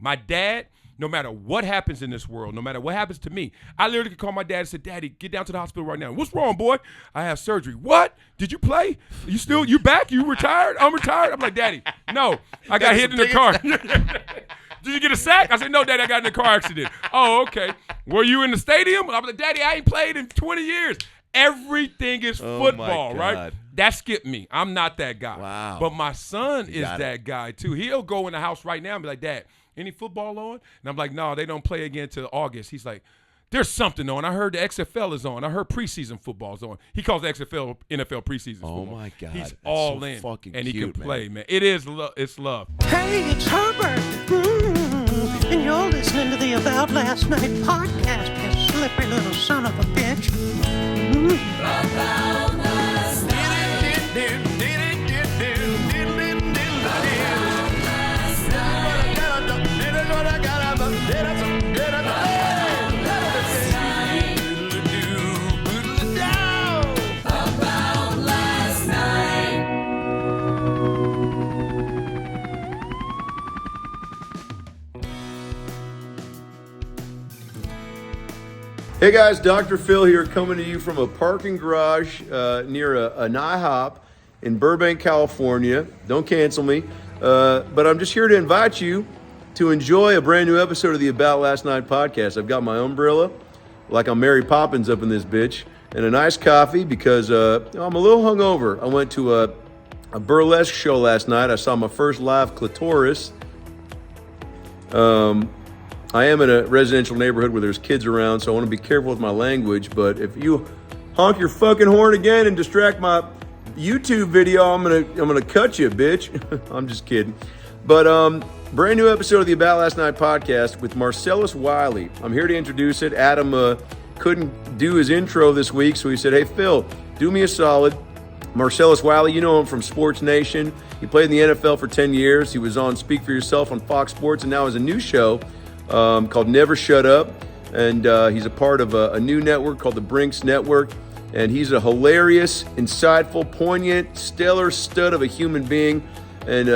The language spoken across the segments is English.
My dad, no matter what happens in this world, no matter what happens to me, I literally could call my dad and say, Daddy, get down to the hospital right now. What's wrong, boy? I have surgery. What? Did you play? You back? You retired? I'm retired? I'm like, Daddy, no. I got hit in the car. Did you get a sack? I said, no, Daddy, I got in a car accident. Oh, okay. Were you in the stadium? I'm like, Daddy, I ain't played in 20 years. Everything is football, right? That skipped me. I'm not that guy. Wow. But my son is that guy, too. He'll go in the house right now and be like, Dad, any football on? And I'm like, no, they don't play again until August. He's like, there's something on. I heard the XFL is on. I heard preseason football's on. He calls the XFL NFL preseason football. Oh, my God. He's That's all so in. fucking and he cute, can play, man. It is it's love. Hey, it's Herbert. And you're listening to the About Last Night podcast, you slippery little son of a bitch. About last night. Hey guys, Dr. Phil here, coming to you from a parking garage near an IHOP in Burbank, California. Don't cancel me. But I'm just here to invite you to enjoy a brand new episode of the About Last Night podcast. I've got my umbrella, like I'm Mary Poppins up in this bitch, and a nice coffee because I'm a little hungover. I went to a burlesque show last night. I saw my first live clitoris. I am in a residential neighborhood where there's kids around, so I want to be careful with my language. But if you honk your fucking horn again and distract my YouTube video, I'm gonna cut you, bitch. I'm just kidding. But brand new episode of the About Last Night podcast with Marcellus Wiley. I'm here to introduce it. Adam couldn't do his intro this week, so he said, "Hey Phil, do me a solid." Marcellus Wiley, you know him from SportsNation. He played in the NFL for 10 years. He was on Speak for Yourself on Fox Sports, and now has a new show called Never Shut Up, and he's a part of a new network called the Brinks Network, and he's a hilarious, insightful, poignant, stellar stud of a human being, and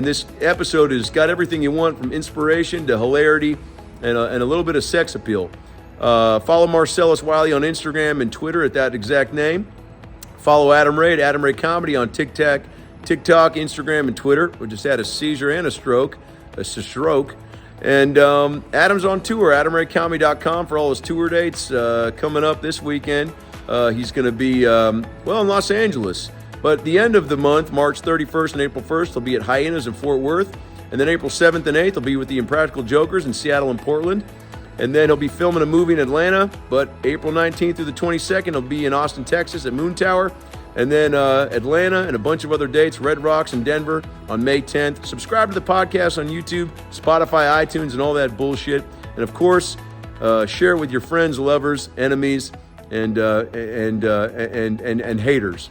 this episode has got everything you want, from inspiration to hilarity and a little bit of sex appeal. Follow Marcellus Wiley on Instagram and Twitter at that exact name. Follow Adam Ray at Adam Ray Comedy on TikTok, Instagram, and Twitter. We just had a seizure and a stroke. And Adam's on tour, AdamRayComedy.com for all his tour dates coming up this weekend. He's going to be, in Los Angeles. But the end of the month, March 31st and April 1st, he'll be at Hyenas in Fort Worth. And then April 7th and 8th, he'll be with the Impractical Jokers in Seattle and Portland. And then he'll be filming a movie in Atlanta. But April 19th through the 22nd, he'll be in Austin, Texas at Moon Tower. And then Atlanta and a bunch of other dates, Red Rocks and Denver on May 10th. Subscribe to the podcast on YouTube, Spotify, iTunes, and all that bullshit. And of course, share it with your friends, lovers, enemies, and haters.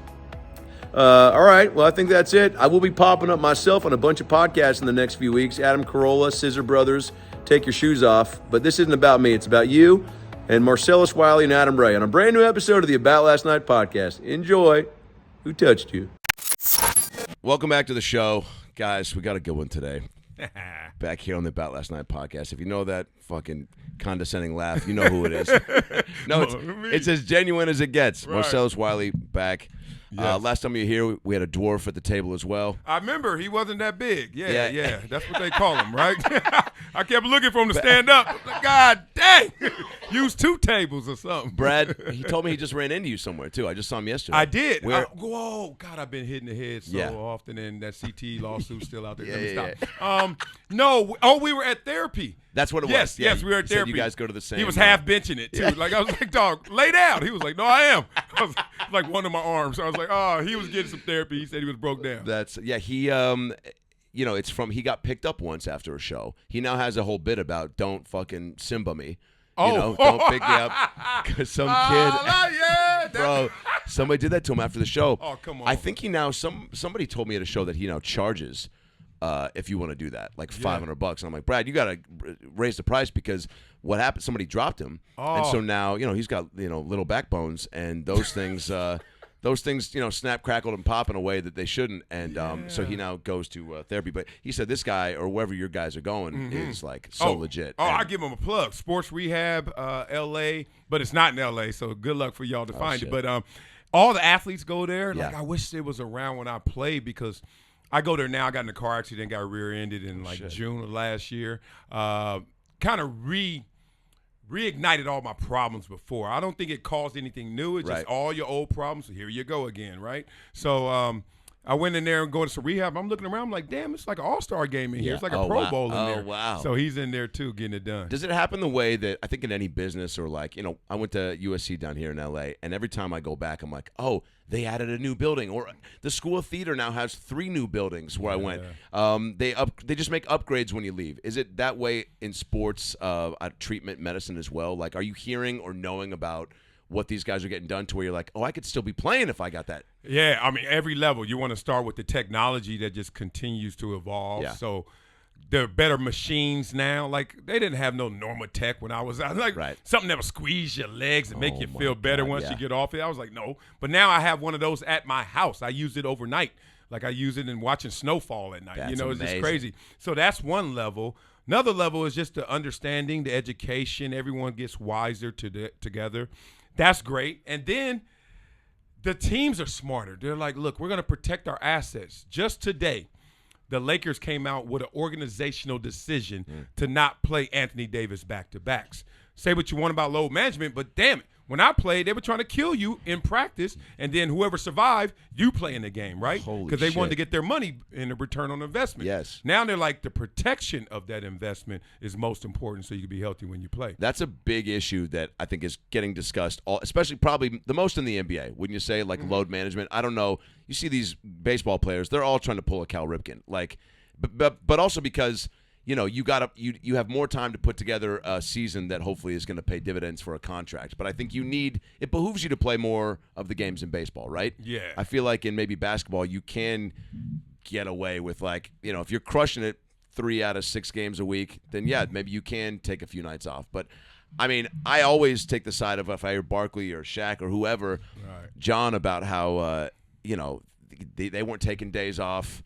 All right, well, I think that's it. I will be popping up myself on a bunch of podcasts in the next few weeks. Adam Carolla, Scissor Brothers, Take Your Shoes Off. But this isn't about me. It's about you and Marcellus Wiley and Adam Ray on a brand new episode of the About Last Night podcast. Enjoy. Who touched you? Welcome back to the show. Guys, we got a good one today. Back here on the About Last Night podcast. If you know that fucking condescending laugh, you know who it is. No, it's as genuine as it gets. Right. Marcellus Wiley back. Yes. Last time you were here, we had a dwarf at the table as well. I remember he wasn't that big. Yeah. That's what they call him, right? I kept looking for him to stand up. Like, God dang. Use 2 tables or something. Brad, he told me he just ran into you somewhere, too. I just saw him yesterday. I did. Whoa, God, I've been hitting the head so often, and that CT lawsuit's still out there. Let me stop. No. We were at therapy. That's what it was. Yes, we were at therapy. You guys go to the same. He was half benching it, too. Like, I was like, dog, lay down. He was like, no, I am. I was like one of my arms. So I was like, oh, he was getting some therapy. He said he was broke down. He it's from, he got picked up once after a show. He now has a whole bit about don't fucking Simba me. Don't pick me up. Because some kid, bro, somebody did that to him after the show. Oh, come on. I think he now, somebody told me at a show that he now charges if you want to do that, like $500. And I'm like, Brad, you got to raise the price because what happened, somebody dropped him. And so now, he's got, little backbones and those things, those things, snap, crackled, and pop in a way that they shouldn't. And so he now goes to therapy. But he said this guy, or wherever your guys are going, is like so legit. Oh, I give him a plug. Sports Rehab, L.A., but it's not in L.A., so good luck for y'all to find it. But all the athletes go there. Like, I wish it was around when I played, because I go there now. I got in a car accident, got rear-ended in June of last year. Kind of reignited all my problems before. I don't think it caused anything new. It's just all your old problems. So here you go again, right? So I went in there and go to some rehab. I'm looking around. I'm like, damn, it's like an all-star game in here. It's like a Pro Bowl in there. Oh, wow. So he's in there, too, getting it done. Does it happen the way that I think in any business, or like, I went to USC down here in L.A., and every time I go back, I'm like, oh, they added a new building, or the School of Theater now has 3 new buildings where I went. They just make upgrades when you leave. Is it that way in sports, treatment, medicine as well? Like, are you hearing or knowing about what these guys are getting done to where you're like, oh, I could still be playing if I got that? Yeah, I mean, every level. You want to start with the technology that just continues to evolve. Yeah. So there are better machines now. Like, they didn't have no Normatec when I was out. Like, something that would squeeze your legs and make you feel better once you get off it. I was like, no. But now I have one of those at my house. I use it overnight. Like, I use it in watching snowfall at night. That's it's amazing. just crazy. So that's one level. Another level is just the understanding, the education. Everyone gets wiser together. That's great. And then the teams are smarter. They're like, look, we're going to protect our assets. Just today, the Lakers came out with an organizational decision to not play Anthony Davis back-to-backs. Say what you want about load management, but damn it, when I played, they were trying to kill you in practice, and then whoever survived, you play in the game, right? Because they wanted to get their money in a return on investment. Yes. Now they're like, the protection of that investment is most important, so you can be healthy when you play. That's a big issue that I think is getting discussed, especially probably the most in the NBA. Wouldn't you say, like load management? I don't know. You see these baseball players; they're all trying to pull a Cal Ripken, like, but also because you you have more time to put together a season that hopefully is going to pay dividends for a contract. But I think it behooves you to play more of the games in baseball, right? Yeah. I feel like in maybe basketball you can get away with, like, if you're crushing it 3 out of 6 games a week, then yeah, maybe you can take a few nights off. But I mean, I always take the side of, if I hear Barkley or Shaq or whoever, John, about how they weren't taking days off.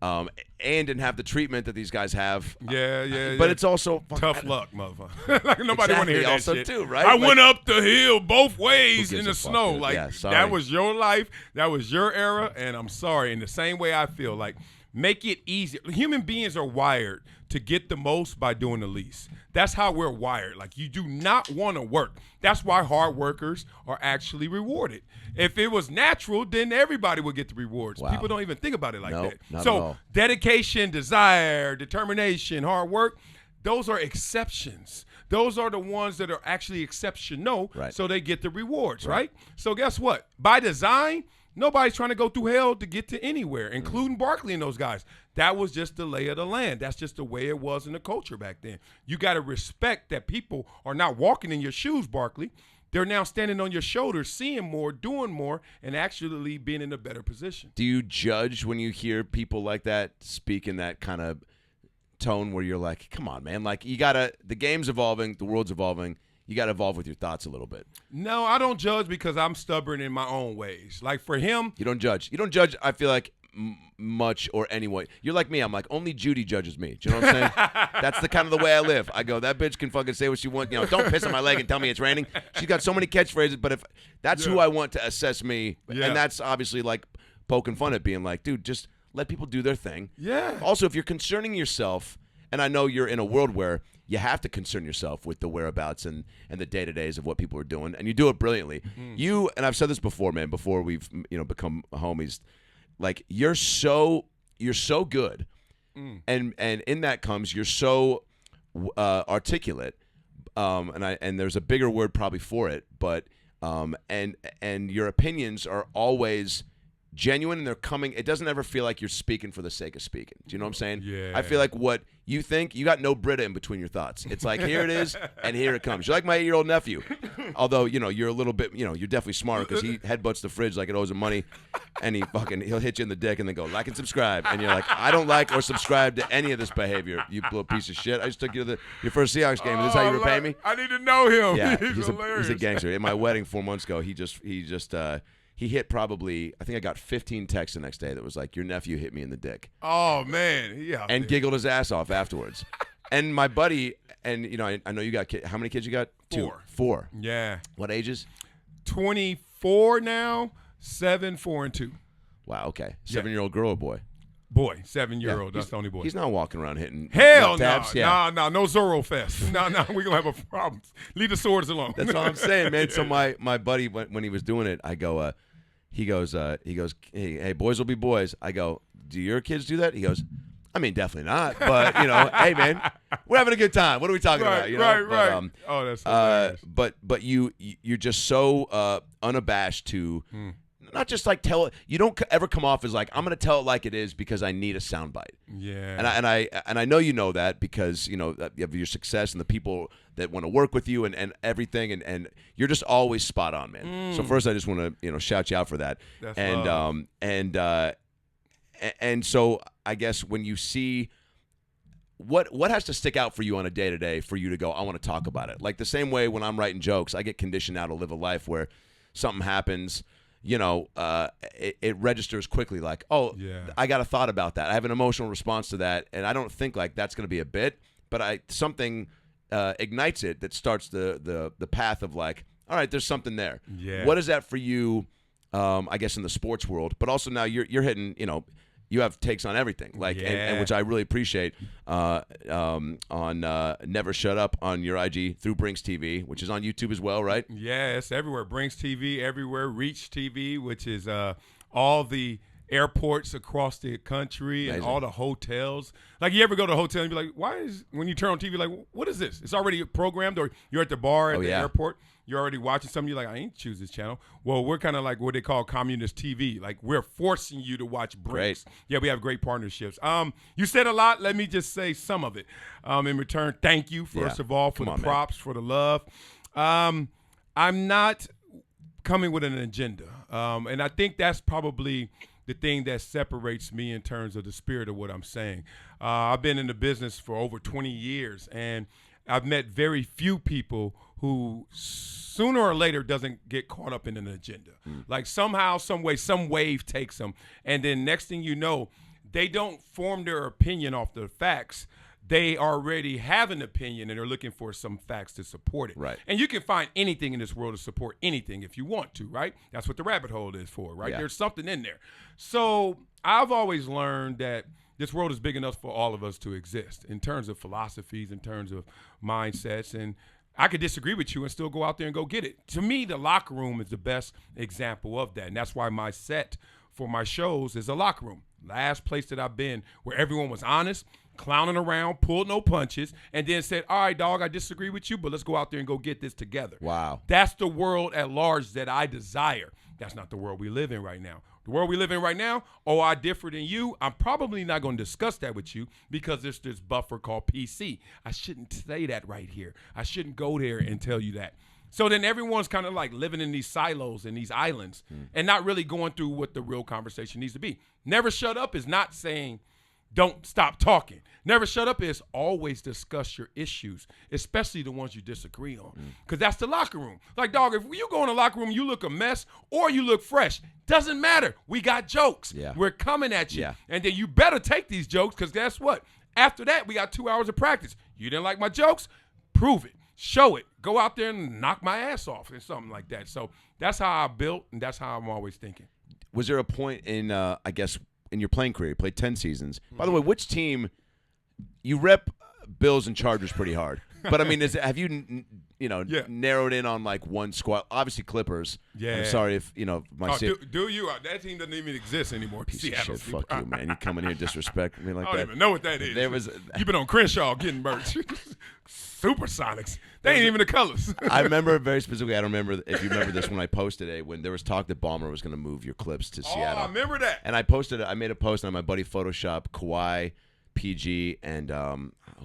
And didn't have the treatment that these guys have. Yeah. But it's also tough luck, motherfucker. Like, nobody want to hear that also shit. Too, right? I went up the hill both ways in the snow. Dude? Like, that was your life. That was your era. And I'm sorry. In the same way I feel, like, make it easy. Human beings are wired to get the most by doing the least. That's how we're wired. Like, you do not want to work. That's why hard workers are actually rewarded. If it was natural, then everybody would get the rewards. Wow. People don't even think about it like that. Not so at all. Dedication, desire, determination, hard work, those are exceptions. Those are the ones that are actually exceptional, so they get the rewards, right? So guess what? By design, nobody's trying to go through hell to get to anywhere, including Barkley and those guys. That was just the lay of the land. That's just the way it was in the culture back then. You got to respect that people are not walking in your shoes, Barkley. They're now standing on your shoulders, seeing more, doing more, and actually being in a better position. Do you judge when you hear people like that speak in that kind of tone where you're like, come on, man, like, the game's evolving, the world's evolving, you got to evolve with your thoughts a little bit? No, I don't judge because I'm stubborn in my own ways. Like, for him. You don't judge, I feel like, much or anyway. You're like me. I'm like, only Judy judges me. Do you know what I'm saying? That's the kind of the way I live. I go, that bitch can fucking say what she wants. Don't piss on my leg and tell me it's raining. She's got so many catchphrases, but if that's who I want to assess me, and that's obviously like poking fun at being like, dude, just let people do their thing. Yeah. Also, if you're concerning yourself, and I know you're in a world where you have to concern yourself with the whereabouts and the day-to-days of what people are doing, and you do it brilliantly. You, and I've said this before, man, before we've become homies, like, you're so good, and in that comes you're so articulate, and there's a bigger word probably for it, but and your opinions are always genuine, and they're coming. It doesn't ever feel like you're speaking for the sake of speaking. Do you know what I'm saying? Yeah. I feel like what you think, you got no Brita in between your thoughts. It's like, here it is, and here it comes. You're like my 8-year-old nephew. Although, you're a little bit, you're definitely smarter because he headbutts the fridge like it owes him money, and he'll hit you in the dick and then go, like and subscribe. And you're like, I don't like or subscribe to any of this behavior, you little piece of shit. I just took you to your first Seahawks game. Is this how you repay me? I need to know him. Yeah, he's hilarious. He's a gangster. At my wedding 4 months ago, he just he hit probably, I think I got 15 texts the next day that was like, your nephew hit me in the dick. Oh, man. Yeah. And giggled his ass off afterwards. And my buddy, and, you know, I know you got kids. How many kids you got? 4. 4. Yeah. What ages? 24 now, 7, 4, and 2. Wow, okay. 7-year-old girl or boy? Boy, 7-year-old. Yeah, That's the only boy. He's not walking around hitting Hell no. tabs. Yeah. No, no Zorro Fest. No, we're going to have a problem. Leave the swords alone. That's all I'm saying, man. So my buddy, when he was doing it, I go, he goes, hey, boys will be boys. I go, do your kids do that? He goes, I mean, definitely not. But, you know, hey, man, we're having a good time. What are we talking about? You know? Right. Oh, that's hilarious. But you're just so unabashed to not just like tell it. You don't ever come off as like, I'm going to tell it like it is because I need a soundbite. Yeah. And I know you know that because, you know, of your success and the people that want to work with you and everything. And you're just always spot on, man. So first I just want to, you know, shout you out for that. That's and love. And so I guess when you see what has to stick out for you on a day-to-day for you to go, I want to talk about it. Like the same way when I'm writing jokes, I get conditioned now to live a life where something happens, you know, it registers quickly like, oh, yeah. I got a thought about that. I have an emotional response to that, and I don't think like that's going to be a bit, but something ignites it that starts the path of like, all right, there's something there. Yeah. What is that for you, I guess, in the sports world? But also now you're hitting, you know, you have takes on everything, like, and which I really appreciate on Never Shut Up on your IG through Brinks TV, which is on YouTube as well, right? Yeah, it's everywhere. Brinks TV everywhere. Reach TV, which is all the airports across the country and all the hotels. Like, you ever go to a hotel and be like, why is, when you turn on TV, like, what is this? It's already programmed, or you're at the bar at the airport. You're already watching something. You're like, I ain't choose this channel. Well, we're kind of like what they call communist TV. Like, we're forcing you to watch Brinks. Great. Yeah, we have great partnerships. You said a lot. Let me just say some of it. In return, thank you, first of all, for the props, for the love. I'm not coming with an agenda. And I think that's probably the thing that separates me in terms of the spirit of what I'm saying. I've been in the business for over 20 years, and I've met very few people who sooner or later doesn't get caught up in an agenda. Like somehow, some way, some wave takes them, and then next thing you know, they don't form their opinion off the facts. They already have an opinion, and they're looking for some facts to support it. Right. And you can find anything in this world to support anything if you want to, right? That's what the rabbit hole is for, right? Yeah. There's something in there. So I've always learned that this world is big enough for all of us to exist in terms of philosophies, in terms of mindsets, and I could disagree with you and still go out there and go get it. To me, the locker room is the best example of that, and that's why my set for my shows is a locker room. Last place that I've been where everyone was honest, clowning around, pulled no punches, and then said, all right, dog, I disagree with you, but let's go out there and go get this together. Wow. That's the world at large that I desire. That's not the world we live in right now. The world we live in right now, oh, I differ than you. I'm probably not going to discuss that with you because there's this buffer called PC. I shouldn't say that right here. I shouldn't go there and tell you that. So then everyone's kind of like living in these silos and these islands and not really going through what the real conversation needs to be. Never shut up is not saying don't stop talking. Never shut up is always discuss your issues, especially the ones you disagree on, because that's the locker room. Like, dog, if you go in the locker room, you look a mess or you look fresh, doesn't matter. We got jokes. Yeah. We're coming at you. Yeah. And then you better take these jokes, because guess what? After that, we got 2 hours of practice. You didn't like my jokes? Prove it. Show it. Go out there and knock my ass off or something like that. So that's how I built, and that's how I'm always thinking. Was there a point in, I guess, in your playing career, you played 10 seasons. By the way, which team, you rep Bills and Chargers pretty hard. But, I mean, have you, narrowed in on, like, one squad? Obviously, Clippers. Yeah. I'm sorry if, my do you? That team doesn't even exist anymore. piece of shit. Fuck you, man. You come in here and disrespect me like I don't that. even know what that is. You've been on Crenshaw getting merch. Supersonics. They ain't even the colors. I remember very specifically, I don't remember if you remember this when I posted it, when there was talk that Ballmer was going to move your clips to Seattle. I remember that. And I made a post on my buddy Photoshop, Kawhi, PG, and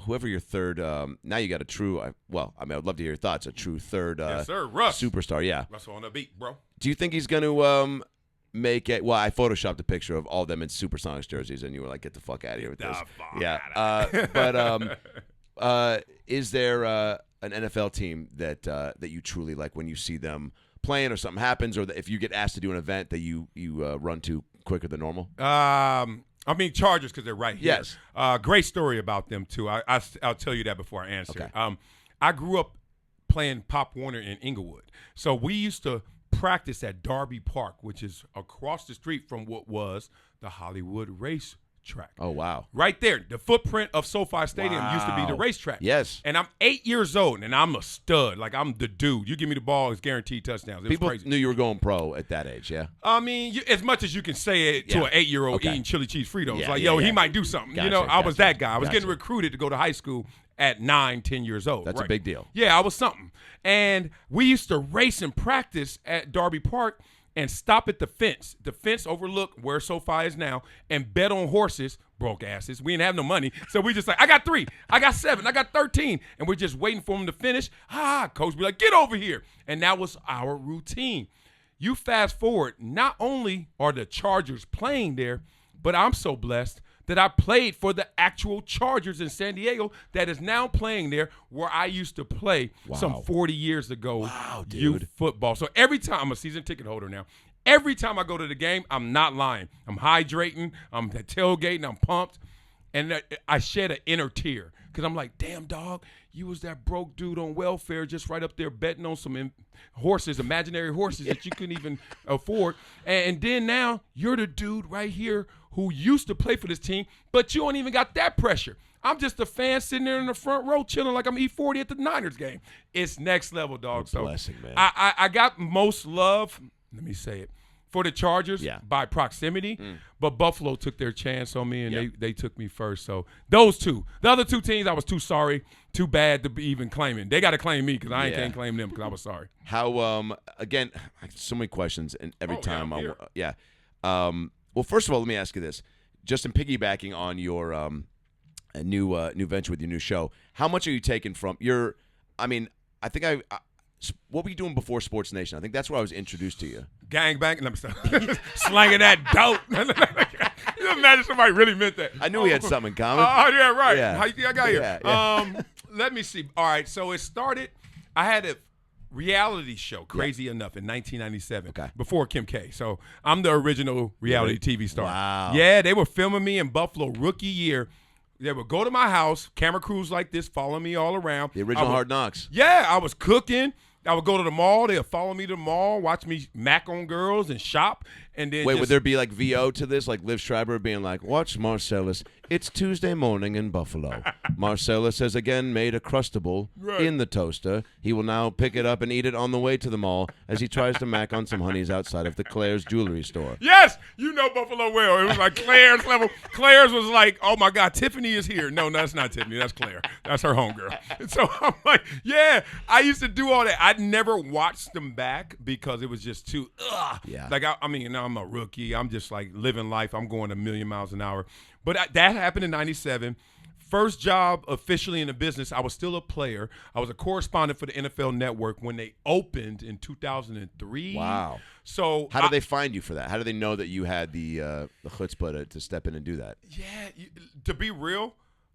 whoever your third, now you got a true, I'd love to hear your thoughts, a true third yes, sir. Russ. superstar, yeah. Russell on the beat, bro. Do you think he's going to make it? Well, I Photoshopped a picture of all of them in Supersonics jerseys, and you were like, get the fuck out of here with this. But is there an NFL team that you truly like when you see them playing or something happens, or if you get asked to do an event that you run to quicker than normal? I mean Chargers because they're right here. Yes. Great story about them too. I'll tell you that before I answer. Okay. I grew up playing Pop Warner in Inglewood, so we used to practice at Darby Park, which is across the street from what was the Hollywood race track. Oh, wow. Right there. The footprint of SoFi Stadium used to be the racetrack. Yes. And I'm 8 years old, and I'm a stud. Like, I'm the dude. You give me the ball, it's guaranteed touchdowns. It was People crazy. knew you were going pro at that age, yeah? I mean, as much as you can say it to an 8-year-old eating chili cheese Fritos. Yeah, like, yeah, he might do something. Gotcha, I was that guy. I was gotcha. getting recruited to go to high school at 9, 10 years old. That's a big deal. Yeah, I was something. And we used to race and practice at Darby Park and stop at the fence. The fence overlooked where SoFi is now and bet on horses, broke asses. We didn't have no money. So we just like, I got 3, I got 7, I got 13. And we're just waiting for them to finish. Coach be like, get over here. And that was our routine. You fast forward, not only are the Chargers playing there, but I'm so blessed that I played for the actual Chargers in San Diego that is now playing there where I used to play some 40 years ago. Wow, dude. Youth football. So every time, I'm a season ticket holder now. Every time I go to the game, I'm not lying. I'm hydrating. I'm tailgating. I'm pumped. And I shed an inner tear because I'm like, damn, dog, you was that broke dude on welfare just right up there betting on some horses, imaginary horses that you couldn't even afford. And then now you're the dude right here who used to play for this team, but you don't even got that pressure. I'm just a fan sitting there in the front row chilling like I'm E40 at the Niners game. It's next level, dog. So blessing, man. I got most love, let me say it, for the Chargers by proximity, but Buffalo took their chance on me, and they took me first. So those two. The other 2 teams, I was too sorry, too bad to be even claiming. They got to claim me because I can't claim them because I was sorry. How, again, so many questions, and every time yeah, well, first of all, let me ask you this. Just in piggybacking on your new venture with your new show, how much are you taking from your – I mean, I think what were you doing before Sports Nation? I think that's where I was introduced to you. Gangbang. Let me stop. Slanging that dope. You imagine somebody really meant that. I knew we had something in common. Oh, yeah, right. Yeah. How you think I got here? Yeah. Let me see. All right, so it started – I had a reality show, crazy enough, in 1997 before Kim K. So I'm the original reality TV star. Wow. Yeah, they were filming me in Buffalo rookie year. They would go to my house, camera crews like this, following me all around. The original Hard Knocks. Yeah, I was cooking. I would go to the mall. They'd follow me to the mall, watch me mac on girls and shop. And then would there be like VO to this? Like Liv Schreiber being like, watch Marcellus. It's Tuesday morning in Buffalo. Marcellus has again made a Crustable in the toaster. He will now pick it up and eat it on the way to the mall as he tries to mac on some honeys outside of the Claire's jewelry store. Yes, you know Buffalo well. It was like Claire's level. Claire's was like, oh, my God, Tiffany is here. No, that's not Tiffany. That's Claire. That's her homegirl. And so I'm like, yeah, I used to do all that. I'd never watched them back because it was just too, Yeah. Like, I mean, I'm a rookie. I'm just like living life. I'm going a million miles an hour. But that happened in 97. First job officially in the business, I was still a player. I was a correspondent for the NFL Network when they opened in 2003. Wow. So how did they find you for that? How did they know that you had the chutzpah to step in and do that? Yeah, to be real,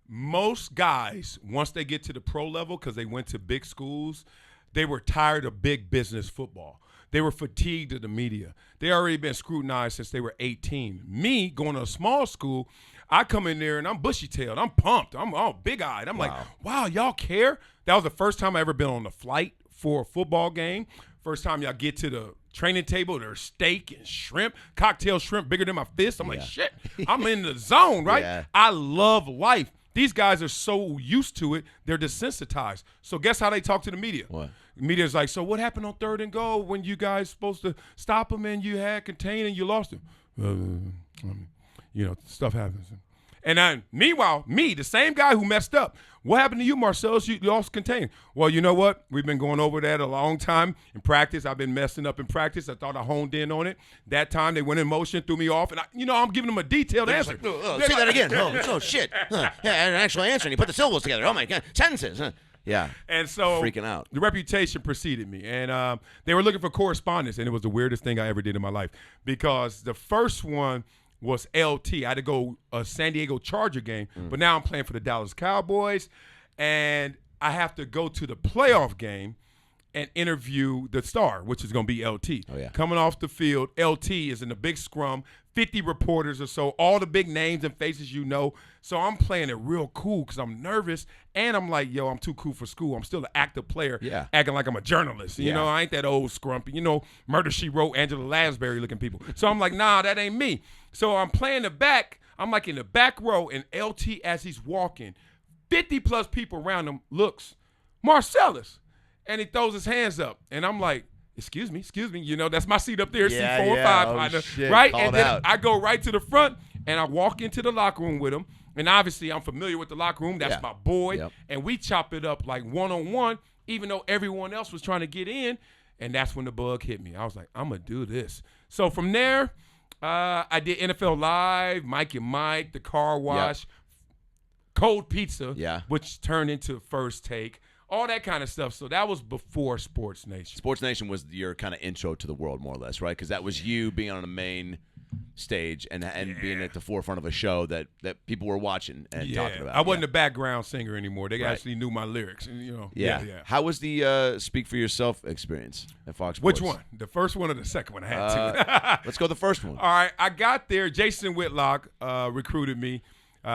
most guys, once they get to the pro level because they went to big schools, they were tired of big business football. They were fatigued of the media. They already been scrutinized since they were 18. Me, going to a small school, I come in there and I'm bushy-tailed. I'm pumped. I'm all big-eyed. I'm like, wow, y'all care? That was the first time I ever been on a flight for a football game. First time y'all get to the training table, there's steak and shrimp, cocktail shrimp bigger than my fist. I'm like, shit, I'm in the zone, right? Yeah. I love life. These guys are so used to it, they're desensitized. So guess how they talk to the media? What? Media's like, so what happened on 3rd and goal when you guys supposed to stop them and you had contained and you lost them? Stuff happens. And meanwhile, the same guy who messed up, what happened to you, Marcellus? You lost contained. Well, you know what? We've been going over that a long time in practice. I've been messing up in practice. I thought I honed in on it. That time they went in motion, threw me off, and I'm giving them a detailed answer. Like, say that again. Oh, shit. Yeah, an actual answer, and you put the syllables together. Oh, my God. Sentences. Yeah. And so freaking out. The reputation preceded me. And they were looking for correspondence, and it was the weirdest thing I ever did in my life because the first one was LT. I had to go a San Diego Charger game, but now I'm playing for the Dallas Cowboys, and I have to go to the playoff game, and interview the star, which is going to be LT. Oh, yeah. Coming off the field, LT is in the big scrum, 50 reporters or so, all the big names and faces you know. So I'm playing it real cool because I'm nervous, and I'm like, yo, I'm too cool for school. I'm still an active player, acting like I'm a journalist. You know, I ain't that old scrumpy. You know, Murder, She Wrote, Angela Lansbury looking people. So I'm like, nah, that ain't me. So I'm playing the back. I'm like in the back row, and LT, as he's walking, 50-plus people around him, looks, Marcellus. And he throws his hands up. And I'm like, excuse me. You know, that's my seat up there, seat 4 or 5. Right? And then I go right to the front, and I walk into the locker room with him. And obviously, I'm familiar with the locker room. That's my boy. Yep. And we chop it up like one-on-one, even though everyone else was trying to get in. And that's when the bug hit me. I was like, I'm going to do this. So from there, I did NFL Live, Mike and Mike, The Car Wash, Cold Pizza, which turned into First Take, all that kind of stuff. So that was before SportsNation. SportsNation was your kind of intro to the world, more or less, right? Because that was you being on the main stage and being at the forefront of a show that people were watching and talking about. I wasn't a background singer anymore. They actually knew my lyrics. And, you know, How was the Speak for Yourself experience at Fox Sports? Which one? The first one or the second one? I had to. Let's go the first one. All right. I got there. Jason Whitlock recruited me.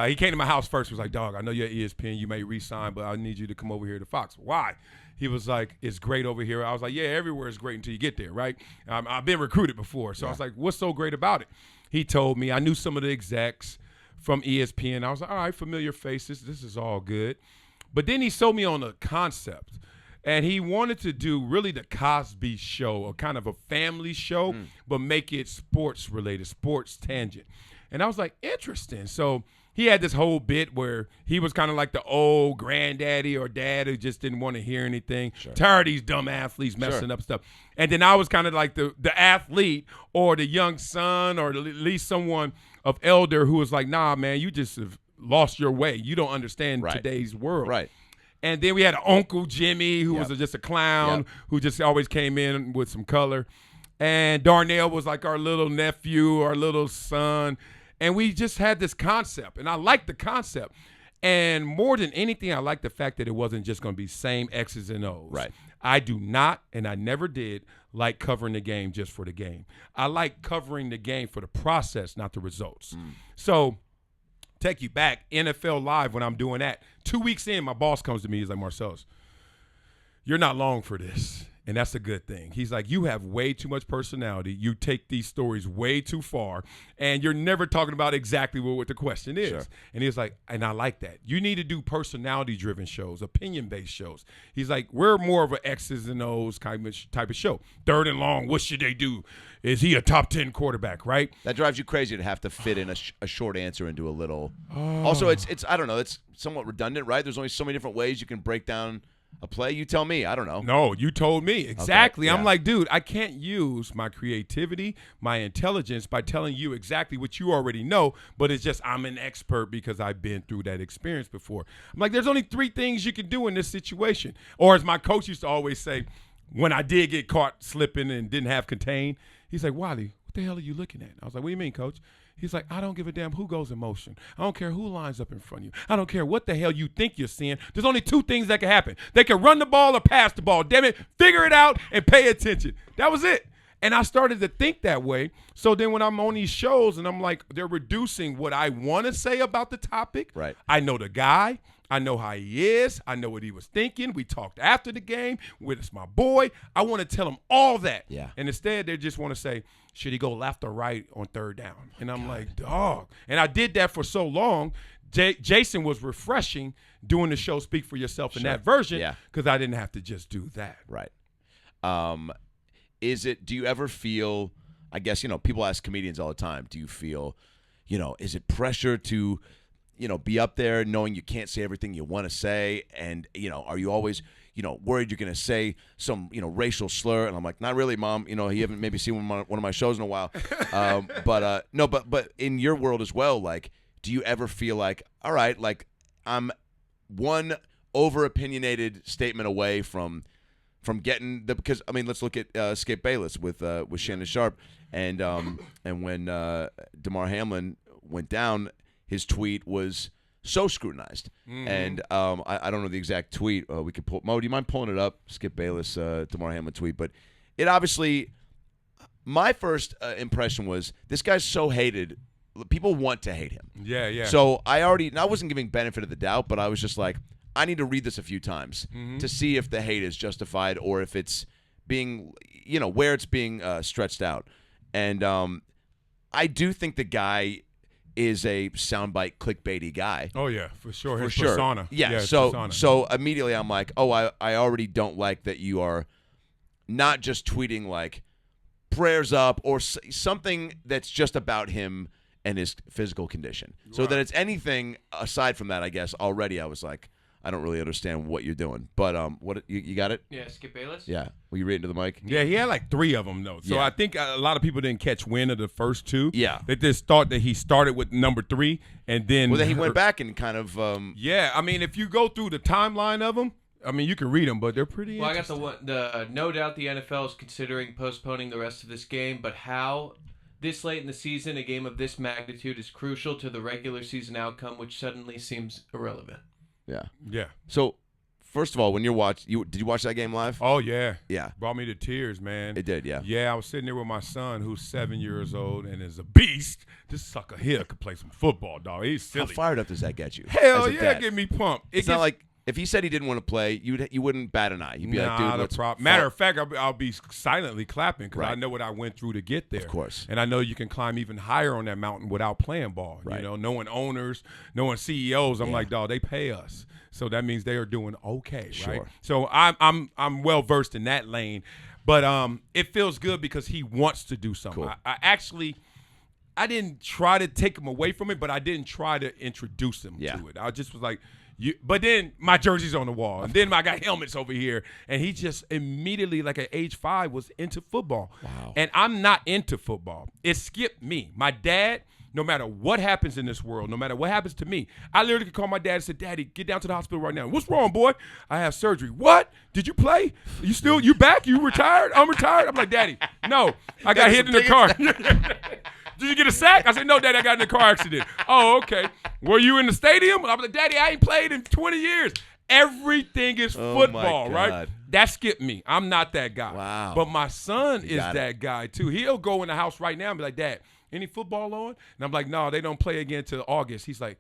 He came to my house first. He was like, dog, I know you're at ESPN. You may re-sign, but I need you to come over here to Fox. Why? He was like, it's great over here. I was like, yeah, everywhere is great until you get there, right? I've been recruited before. So I was like, what's so great about it? He told me. I knew some of the execs from ESPN. I was like, all right, familiar faces. This is all good. But then he sold me on a concept. And he wanted to do really the Cosby Show, or kind of a family show, but make it sports-related, sports tangent. And I was like, interesting. So he had this whole bit where he was kind of like the old granddaddy or dad who just didn't want to hear anything. Tired of these dumb athletes messing up stuff. And then I was kind of like the athlete or the young son or at least someone of elder who was like, nah, man, you just have lost your way. You don't understand today's world. Right. And then we had Uncle Jimmy, who was just a clown, who just always came in with some color. And Darnell was like our little nephew, our little son. And we just had this concept, and I liked the concept. And more than anything, I liked the fact that it wasn't just going to be same X's and O's. Right. I do not, and I never did, like covering the game just for the game. I like covering the game for the process, not the results. So take you back, NFL Live, when I'm doing that, 2 weeks in, my boss comes to me. He's like, Marcellus, you're not long for this. And that's a good thing. He's like, you have way too much personality. You take these stories way too far, and you're never talking about exactly what the question is. And he's like, and I like that. You need to do personality-driven shows, opinion-based shows. He's like, we're more of an X's and O's type of show. Third and long, what should they do? Is he a top 10 quarterback, right? That drives you crazy to have to fit in a short answer into a little. Also, it's I don't know, it's somewhat redundant, right? There's only so many different ways you can break down a play. You tell me. I don't know. No, you told me. Exactly. Okay, I'm like, dude, I can't use my creativity, my intelligence by telling you exactly what you already know, but it's just I'm an expert because I've been through that experience before. I'm like, there's only 3 things you can do in this situation. Or as my coach used to always say, when I did get caught slipping and didn't have contain, he's like, Wiley, what the hell are you looking at? I was like, what do you mean, coach? He's like, I don't give a damn who goes in motion. I don't care who lines up in front of you. I don't care what the hell you think you're seeing. There's only 2 things that can happen. They can run the ball or pass the ball. Damn it, figure it out and pay attention. That was it. And I started to think that way. So then when I'm on these shows and I'm like, they're reducing what I want to say about the topic. Right. I know the guy. I know how he is. I know what he was thinking. We talked after the game. It's my boy. I want to tell him all that. Yeah. And instead, they just want to say, should he go left or right on third down? And I'm like, dog. And I did that for so long. Jason was refreshing doing the show Speak for Yourself in that version because I didn't have to just do that. Right. Do you ever feel, I guess, people ask comedians all the time, do you feel, is it pressure to, be up there knowing you can't say everything you want to say? And, are you always, worried you're going to say some, racial slur? And I'm like, not really, Mom. You haven't maybe seen one of my shows in a while. But in your world as well, like, do you ever feel like, all right, like I'm one over-opinionated statement away from getting because I mean, let's look at Skip Bayless with Shannon Sharp and when Damar Hamlin went down, his tweet was so scrutinized. And I don't know the exact tweet. We could pull. Mo, do you mind pulling it up? Skip Bayless, Damar Hamlin tweet. But it obviously, my first impression was this guy's so hated. People want to hate him. Yeah. So I wasn't giving benefit of the doubt, but I was just like, I need to read this a few times to see if the hate is justified or if it's being, where it's being stretched out. And I do think the guy is a soundbite clickbaity guy. Oh yeah, for sure. For His sure. persona. Yeah. his persona. So immediately I'm like, oh, I already don't like that you are not just tweeting like prayers up or something that's just about him and his physical condition. So that it's anything aside from that, I guess already I was like, I don't really understand what you're doing. But what you got it? Yeah, Skip Bayless. Yeah. Will you read into the mic? Yeah, he had like 3 of them though. So Yeah. I think a lot of people didn't catch wind of the first 2. Yeah. They just thought that he started with number 3 and then. Well, then he went back and kind of. Yeah, I mean, if you go through the timeline of them, I mean, you can read them, but they're pretty. Well, I got the no doubt the NFL is considering postponing the rest of this game, but how this late in the season, a game of this magnitude is crucial to the regular season outcome, which suddenly seems irrelevant. Yeah. Yeah. So, first of all, when did you watch that game live? Oh yeah. Yeah. Brought me to tears, man. It did, yeah. Yeah, I was sitting there with my son, who's 7 years old and is a beast. This sucker here could play some football, dog. He's silly. How fired up does that get you? Hell as a yeah, dad? get me pumped. It's not like if he said he didn't want to play, you wouldn't bat an eye. You'd be like, dude, let's problem. Matter of fact, I'll be silently clapping because I Right. know what I went through to get there. Of course. And I know you can climb even higher on that mountain without playing ball. Right. Knowing owners, knowing CEOs. I'm like, dog, they pay us, so that means they are doing okay, Sure. right? So I'm well versed in that lane, but it feels good because he wants to do something. Cool. I didn't try to take him away from it, but I didn't try to introduce him to it. I just was like, but then my jersey's on the wall, and then I got helmets over here, and he just immediately, like at age 5, was into football. Wow. And I'm not into football. It skipped me. My dad, no matter what happens in this world, no matter what happens to me, I literally could call my dad and say, Daddy, get down to the hospital right now. What's wrong, boy? I have surgery. What? Did you play? You back? You retired? I'm retired? I'm like, Daddy, no. I got hit in the car. Did you get a sack? I said, no, Daddy, I got in a car accident. Oh, okay. Were you in the stadium? I'm like, Daddy, I ain't played in 20 years. Everything is football, right? That skipped me. I'm not that guy. Wow. But my son is that guy, too. He'll go in the house right now and be like, Dad, any football on? And I'm like, no, they don't play again until August. He's like,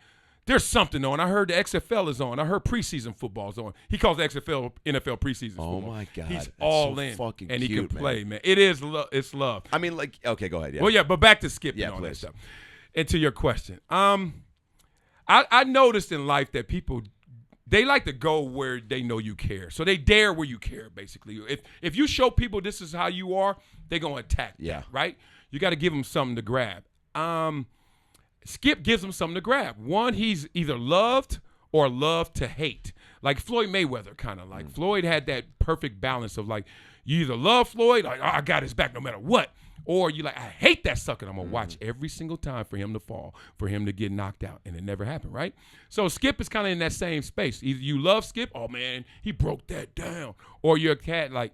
there's something on. I heard the XFL is on. I heard preseason football's on. He calls the XFL NFL preseason football. Oh, my God. He's That's all so in. fucking and he cute, can play, man. It is it's love. I mean, like, okay, go ahead. Yeah. Well, yeah, but back to skipping Yeah, on that please. stuff. And to your question, I noticed in life that people, they like to go where they know you care. So they dare where you care, basically. If you show people this is how you are, they're going to attack that, right? You got to give them something to grab. Skip gives him something to grab. One, he's either loved or loved to hate. Like Floyd Mayweather, kind of like. Floyd had that perfect balance of like, you either love Floyd, like, oh, I got his back no matter what, or you like, I hate that sucker. I'm going to watch every single time for him to fall, for him to get knocked out. And it never happened, right? So Skip is kind of in that same space. Either you love Skip, oh, man, he broke that down. Or you're a cat like,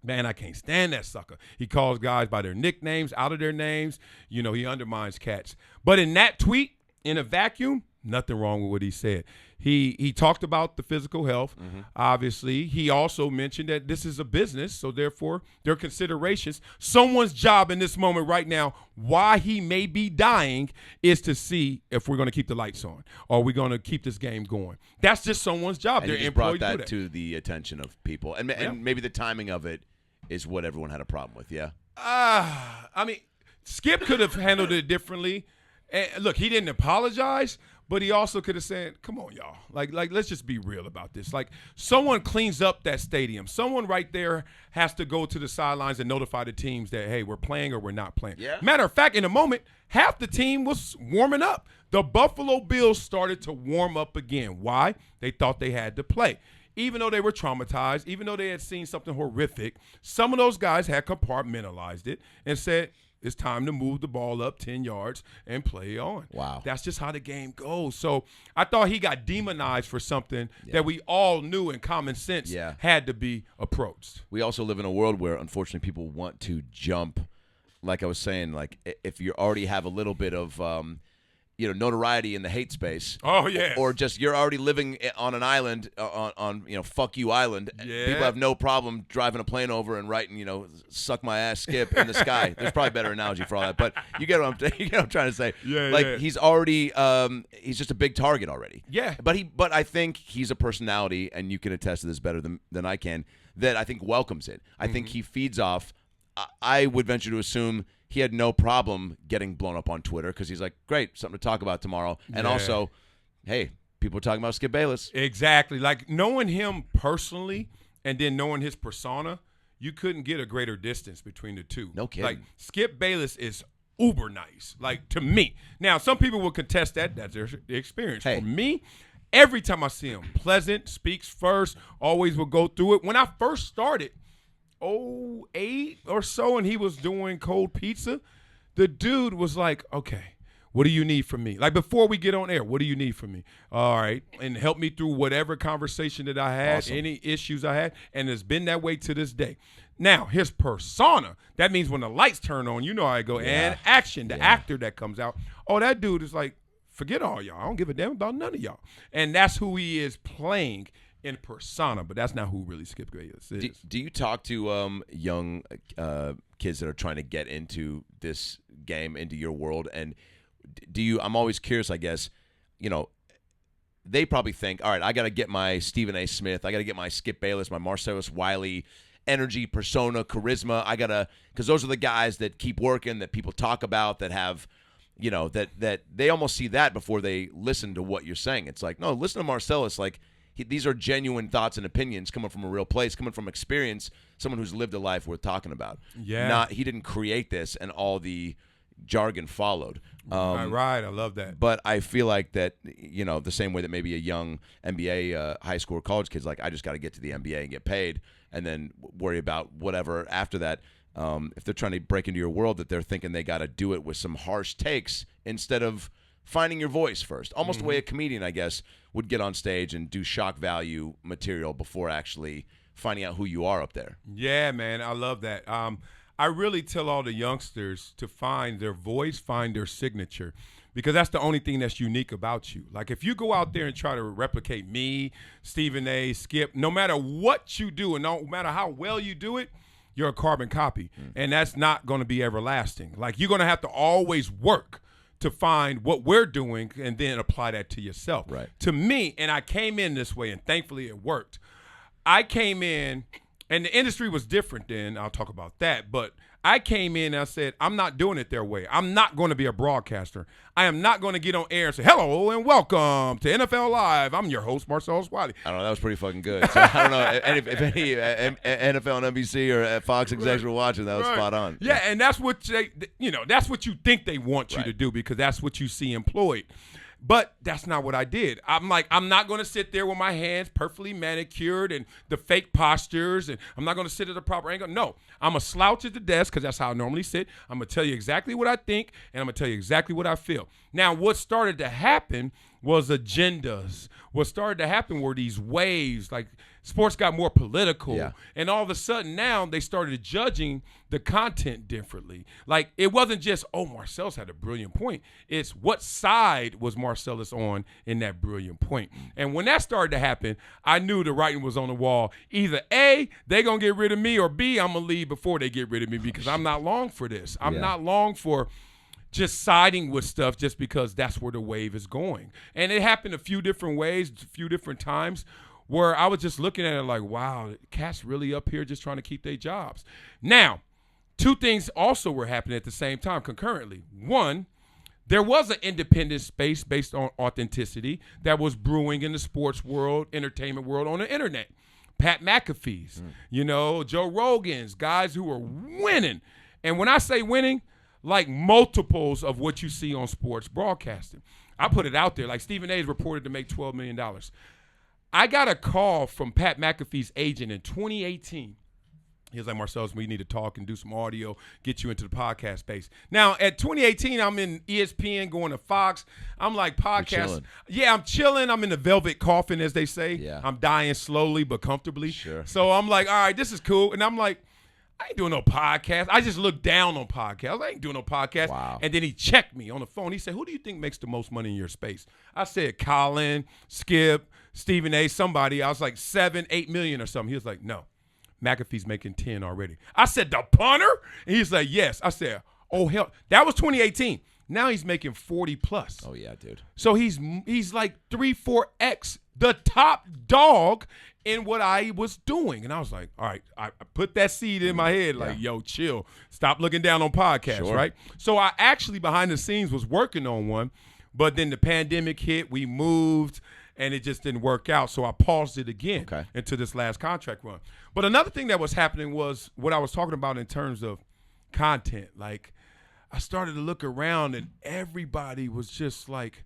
man, I can't stand that sucker. He calls guys by their nicknames, out of their names. He undermines cats. But in that tweet, in a vacuum, nothing wrong with what he said. He talked about the physical health, obviously. He also mentioned that this is a business, so therefore there are considerations. Someone's job in this moment right now, why he may be dying, is to see if we're going to keep the lights on or we're going to keep this game going. That's just someone's job. And They're he just employed brought to do that to the attention of people. And maybe the timing of it is what everyone had a problem with, yeah? I mean, Skip could have handled it differently. And look, he didn't apologize, but he also could have said, come on, y'all. Like, let's just be real about this. Like, someone cleans up that stadium. Someone right there has to go to the sidelines and notify the teams that, hey, we're playing or we're not playing. Yeah. Matter of fact, in a moment, half the team was warming up. The Buffalo Bills started to warm up again. Why? They thought they had to play. Even though they were traumatized, even though they had seen something horrific, some of those guys had compartmentalized it and said, it's time to move the ball up 10 yards and play on. Wow. That's just how the game goes. So I thought he got demonized for something that we all knew in common sense had to be approached. We also live in a world where, unfortunately, people want to jump. Like I was saying, like if you already have a little bit of, notoriety in the hate space. Oh, yes. Or just you're already living on an island on fuck you island. Yeah. People have no problem driving a plane over and writing suck my ass Skip in the sky. There's probably a better analogy for all that, but you get what I'm trying to say. Yeah. He's already he's just a big target already. Yeah. But I think he's a personality, and you can attest to this better than I can, that I think welcomes it. I think he feeds off. I would venture to assume he had no problem getting blown up on Twitter because he's like, great, something to talk about tomorrow. And also, hey, people are talking about Skip Bayless. Exactly. Like, knowing him personally and then knowing his persona, you couldn't get a greater distance between the two. No kidding. Like, Skip Bayless is uber nice, like, to me. Now, some people will contest that. That's their experience. Hey. For me, every time I see him, pleasant, speaks first, always will go through it. When I first started, 2008 or so, and he was doing cold pizza, the dude was like, okay, what do you need from me? Like, before we get on air, what do you need from me? All right, and help me through whatever conversation that I had, any issues I had, and it's been that way to this day. Now, his persona, that means when the lights turn on, you know how I go, and action, the actor that comes out, that dude is like, forget all y'all. I don't give a damn about none of y'all. And that's who he is playing in persona, but that's not who really Skip Bayless is. Do you talk to young kids that are trying to get into this game, into your world? And I'm always curious, I guess, they probably think, all right, I got to get my Stephen A. Smith, I got to get my Skip Bayless, my Marcellus Wiley energy, persona, charisma. Because those are the guys that keep working, that people talk about, that have, that they almost see that before they listen to what you're saying. It's like, no, listen to Marcellus, like, these are genuine thoughts and opinions coming from a real place, coming from experience, someone who's lived a life worth talking about. Yeah. He didn't create this and all the jargon followed. Right. I love that. But I feel like that, the same way that maybe a young NBA high school or college kid's like, I just got to get to the NBA and get paid and then worry about whatever after that. If they're trying to break into your world, that they're thinking they got to do it with some harsh takes instead of finding your voice first. Almost the way a comedian, I guess, would get on stage and do shock value material before actually finding out who you are up there. Yeah, man, I love that. I really tell all the youngsters to find their voice, find their signature, because that's the only thing that's unique about you. Like, if you go out there and try to replicate me, Stephen A., Skip, no matter what you do and no matter how well you do it, you're a carbon copy, and that's not going to be everlasting. Like, you're going to have to always work to find what we're doing and then apply that to yourself. Right. To me, and I came in this way, and thankfully it worked. I came in, and the industry was different then. I'll talk about that. But I came in and I said, I'm not doing it their way. I'm not going to be a broadcaster. I am not going to get on air and say, hello and welcome to NFL Live. I'm your host, Marcellus Wiley. I don't know. That was pretty fucking good. So I don't know if any NFL and NBC or Fox execs were watching. That was spot on. Yeah, and that's what that's what you think they want you to do, because that's what you see employed. But that's not what I did. I'm like, I'm not going to sit there with my hands perfectly manicured and the fake postures, and I'm not going to sit at the proper angle. No, I'm going to slouch at the desk because that's how I normally sit. I'm going to tell you exactly what I think, and I'm going to tell you exactly what I feel. Now, what started to happen was agendas. What started to happen were these waves, like sports got more political, and all of a sudden now they started judging the content differently. Like, it wasn't just, Marcellus had a brilliant point. It's what side was Marcellus on in that brilliant point. And when that started to happen, I knew the writing was on the wall. Either A, they going to get rid of me, or B, I'm going to leave before they get rid of me, because I'm not long for this. I'm not long for just siding with stuff just because that's where the wave is going. And it happened a few different ways, a few different times, where I was just looking at it like, wow, cats really up here just trying to keep their jobs. Now, two things also were happening at the same time concurrently. One, there was an independent space based on authenticity that was brewing in the sports world, entertainment world, on the internet. Pat McAfee's, Joe Rogan's, guys who were winning. And when I say winning, like multiples of what you see on sports broadcasting. I put it out there. Like, Stephen A. is reported to make $12 million. I got a call from Pat McAfee's agent in 2018. He was like, Marcellus, we need to talk and do some audio, get you into the podcast space. Now, at 2018, I'm in ESPN, going to Fox. I'm like, podcast. Yeah, I'm chilling. I'm in the velvet coffin, as they say. Yeah. I'm dying slowly but comfortably. Sure. So I'm like, all right, this is cool. And I'm like, I ain't doing no podcast. I just look down on podcasts. I ain't doing no podcast. Wow. And then he checked me on the phone. He said, who do you think makes the most money in your space? I said, Colin, Skip, Stephen A., somebody. I was like 7, 8 million or something. He was like, no, McAfee's making 10 already. I said, the punter? And he's like, yes. I said, oh, hell. That was 2018. Now he's making 40 plus. Oh, yeah, dude. So he's like 3-4x the top dog in what I was doing. And I was like, all right, I put that seed in my head like, yo, chill. Stop looking down on podcasts, right? So I actually behind the scenes was working on one, but then the pandemic hit, we moved, and it just didn't work out. So I paused it again into this last contract run. But another thing that was happening was what I was talking about in terms of content. Like, I started to look around, and everybody was just like,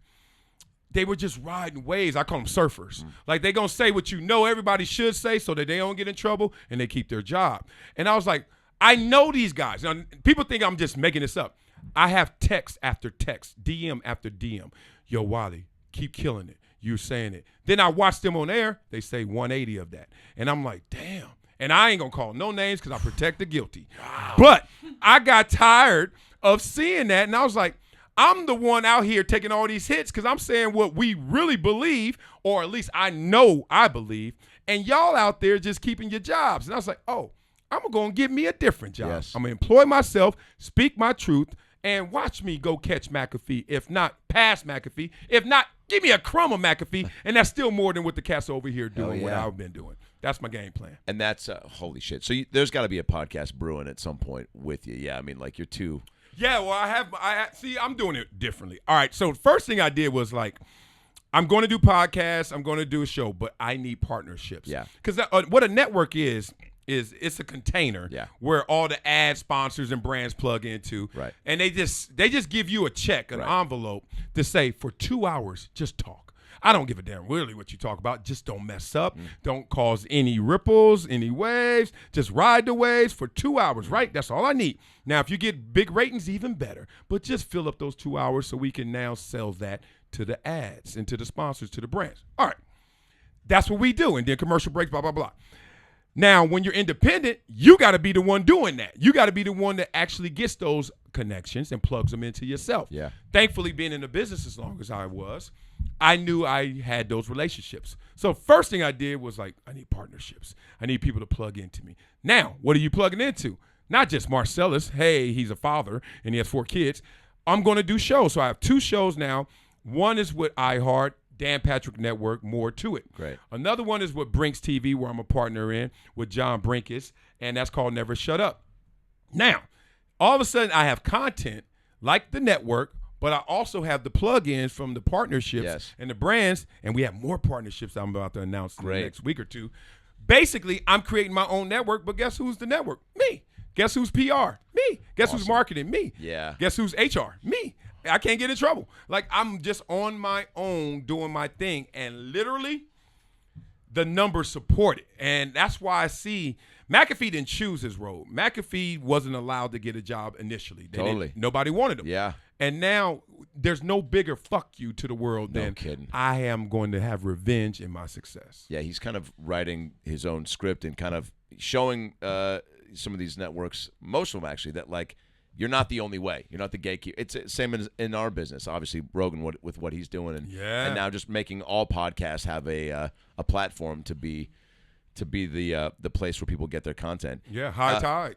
they were just riding waves. I call them surfers. Like, they going to say what you know everybody should say so that they don't get in trouble and they keep their job. And I was like, I know these guys. Now, people think I'm just making this up. I have text after text, DM after DM. Yo, Wiley, keep killing it. You're saying it. Then I watch them on air. They say 180 of that. And I'm like, damn. And I ain't going to call no names because I protect the guilty. Wow. But I got tired of seeing that. And I was like, I'm the one out here taking all these hits because I'm saying what we really believe, or at least I know I believe, and y'all out there just keeping your jobs. And I was like, oh, I'm going to get me a different job. Yes. I'm going to employ myself, speak my truth, and watch me go catch McAfee. If not, pass McAfee. If not, give me a crumb of McAfee, and that's still more than what the cats over here doing, what I've been doing. That's my game plan. And that's, holy shit. So there's got to be a podcast brewing at some point with you. Yeah, I mean, like, you're too... Yeah, well, I'm doing it differently. All right, so the first thing I did was like, I'm going to do podcasts, I'm going to do a show, but I need partnerships. Yeah. Because what a network is it's a container where all the ad sponsors and brands plug into. Right. And they just give you a check, an envelope to say, for 2 hours, just talk. I don't give a damn really what you talk about. Just don't mess up. Don't cause any ripples, any waves. Just ride the waves for 2 hours, right? That's all I need. Now, if you get big ratings, even better. But just fill up those 2 hours so we can now sell that to the ads and to the sponsors, to the brands. All right. That's what we do. And then commercial breaks, blah, blah, blah. Now, when you're independent, you got to be the one doing that. You got to be the one that actually gets those connections and plugs them into yourself. Yeah. Thankfully, being in the business as long as I was, I knew I had those relationships. So first thing I did was like, I need partnerships. I need people to plug into me. Now, what are you plugging into? Not just Marcellus. Hey, he's a father and he has 4 kids. I'm going to do shows. So I have 2 shows now. One is with iHeart, Dan Patrick Network, more to it. Great. Another one is with Brinks TV, where I'm a partner in with John Brinkus, and that's called Never Shut Up. Now, all of a sudden I have content like the network, but I also have the plugins from the partnerships and the brands, and we have more partnerships I'm about to announce in the next week or two. Basically, I'm creating my own network, but guess who's the network? Me. Guess who's PR? Me. Guess who's marketing? Me. Yeah. Guess who's HR? Me. I can't get in trouble. Like, I'm just on my own doing my thing, and literally the numbers support it. And that's why I see McAfee didn't choose his road. McAfee wasn't allowed to get a job initially. Nobody wanted him. Yeah. And now there's no bigger fuck you to the world than I am going to have revenge in my success. Yeah, he's kind of writing his own script and kind of showing some of these networks, most of them actually, that like, you're not the only way. You're not the gatekeeper. It's the same as in our business. Obviously, Rogan with what he's doing, and now just making all podcasts have a platform to be the place where people get their content. Yeah, high tide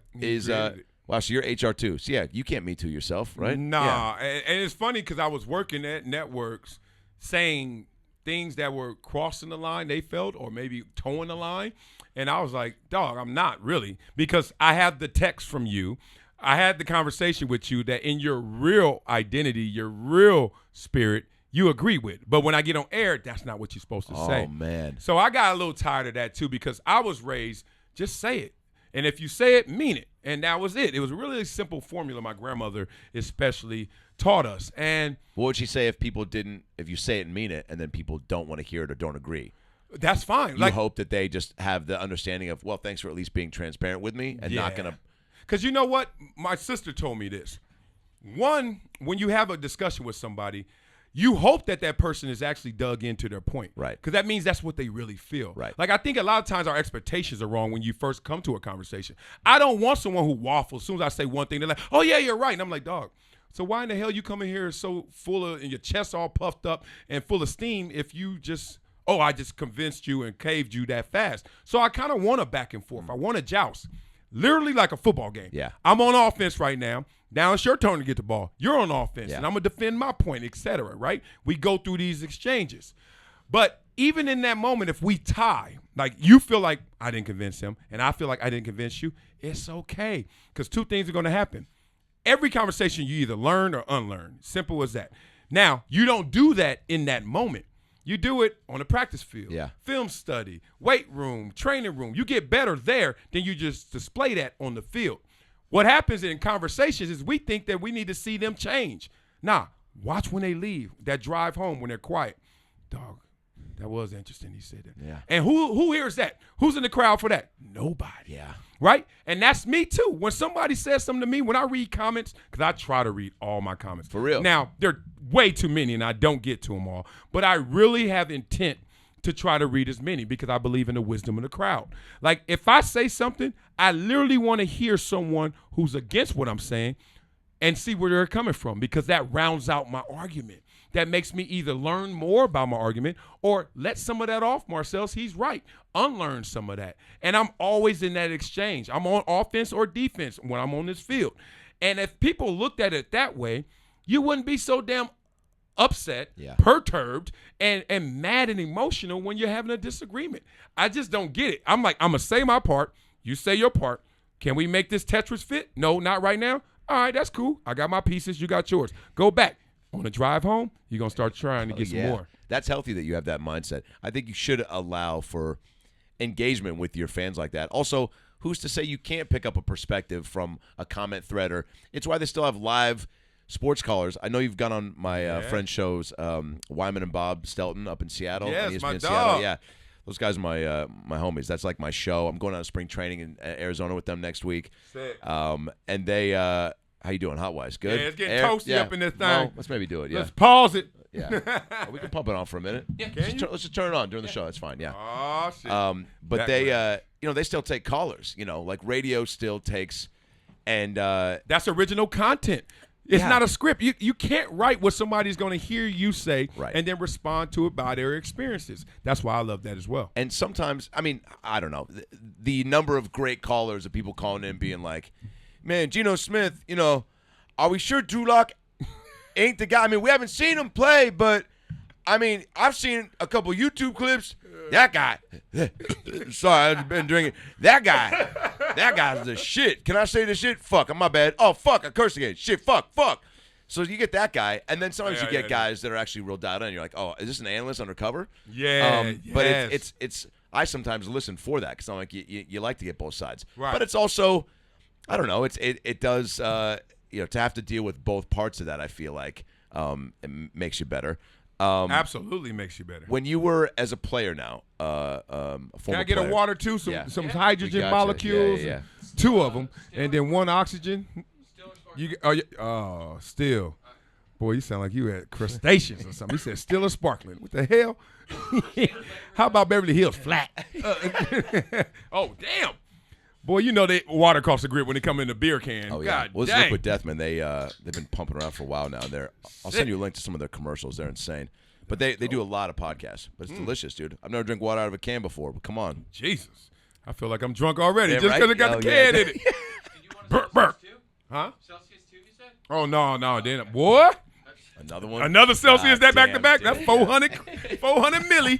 Wow, so you're HR too. So yeah, you can't Me Too yourself, right? Nah, and it's funny because I was working at networks saying things that were crossing the line they felt, or maybe towing the line, and I was like, dog, I'm not really, because I have the text from you. I had the conversation with you that in your real identity, your real spirit, you agree with. But when I get on air, that's not what you're supposed to say. Oh, man. So I got a little tired of that, too, because I was raised, just say it. And if you say it, mean it. And that was it. It was a really simple formula my grandmother especially taught us. And what would she say if you say it and mean it, and then people don't want to hear it or don't agree? That's fine. You hope that they just have the understanding of, well, thanks for at least being transparent with me and not going to. Because you know what? My sister told me this. One, when you have a discussion with somebody, you hope that person is actually dug into their point. Right. Because that means that's what they really feel. Right. Like, I think a lot of times our expectations are wrong when you first come to a conversation. I don't want someone who waffles. As soon as I say one thing, they're like, oh, yeah, you're right. And I'm like, dog, so why in the hell you come in here so full of, and your chest all puffed up and full of steam if you just, I just convinced you and caved you that fast. So I kind of want a back and forth. I want a joust. Literally like a football game. Yeah. I'm on offense right now. Now it's your turn to get the ball. You're on offense, Yeah. and I'm going to defend my point, et cetera, right? We go through these exchanges. But even in that moment, if we tie, like you feel like I didn't convince him, and I feel like I didn't convince you, it's okay because two things are going to happen. Every conversation you either learn or unlearn. Simple as that. Now, you don't do that in that moment. You do it on the practice field, film study, weight room, training room. You get better there than you just display that on the field. What happens in conversations is we think that we need to see them change. Nah, watch when they leave, that drive home when they're quiet. Dog, that was interesting he said that. Yeah. And who hears that? Who's in the crowd for that? Nobody. Yeah. Right? And that's me too. When somebody says something to me, when I read comments, because I try to read all my comments. For real. Now, there are way too many, and I don't get to them all. But I really have intent to try to read as many because I believe in the wisdom of the crowd. Like, if I say something, I literally want to hear someone who's against what I'm saying and see where they're coming from because that rounds out my argument. That makes me either learn more about my argument or let some of that off, Marcellus. He's right. Unlearn some of that. And I'm always in that exchange. I'm on offense or defense when I'm on this field. And if people looked at it that way, you wouldn't be so damn upset, perturbed, and mad and emotional when you're having a disagreement. I just don't get it. I'm like, I'm going to say my part. You say your part. Can we make this Tetris fit? No, not right now. All right, that's cool. I got my pieces. You got yours. Go back. On the drive home, you're going to start trying to get some more. That's healthy that you have that mindset. I think you should allow for engagement with your fans like that. Also, who's to say you can't pick up a perspective from a comment thread? Or it's why they still have live sports callers. I know you've gone on my friend shows, Wyman and Bob Stelton up in Seattle. Yes, on ESPN my Seattle. dog. Yeah, those guys are my homies. That's like my show. I'm going on spring training in Arizona with them next week. Sick. And they how you doing, Hot-wise? Good? Yeah, it's getting toasty up in this thing. Well, let's maybe do it, Let's pause it. Yeah. Well, we can pump it on for a minute. Yeah. Let's just turn it on during the show. That's fine, yeah. Oh, shit. But That they, they still take callers. Like radio still takes, and that's original content. It's not a script. You can't write what somebody's going to hear you say and then respond to it by their experiences. That's why I love that as well. And sometimes, I don't know, the number of great callers of people calling in being like, man, Geno Smith, are we sure Drew Lock ain't the guy? We haven't seen him play, but, I've seen a couple YouTube clips. That guy, sorry, I've been drinking. That guy's the shit. Can I say the shit? Fuck, my bad. Oh, fuck, I cursed again. Shit, fuck. So you get that guy, and then sometimes you get guys that are actually real dialed in. You're like, oh, is this an analyst undercover? Yeah, But it's I sometimes listen for that because I'm like, you like to get both sides. Right. But it's also, I don't know. It does to have to deal with both parts of that. I feel like it makes you better. Absolutely makes you better. When you were as a player now, a former Can I get player, a water too? Some hydrogen gotcha. molecules, Yeah. two of them, and then one oxygen. Still. Boy, you sound like you had crustaceans or something. He said still or sparkling. What the hell? How about Beverly Hills flat? Oh, damn. Boy, they water costs a grip when they come in the beer can. Oh, yeah. God Well, dang. Liquid Death, man, they've been pumping around for a while now. I'll send you a link to some of their commercials. They're insane. But they do a lot of podcasts. But it's delicious, dude. I've never drank water out of a can before, but come on. Jesus. I feel like I'm drunk already Yeah, just because right? it got Oh, the can yeah. in it. Did you want Burp. Celsius too? Huh? Celsius too, you said? Oh, no. Then, boy. Another one? Another Celsius, God that back-to-back. damn, That's dude. 400 milli.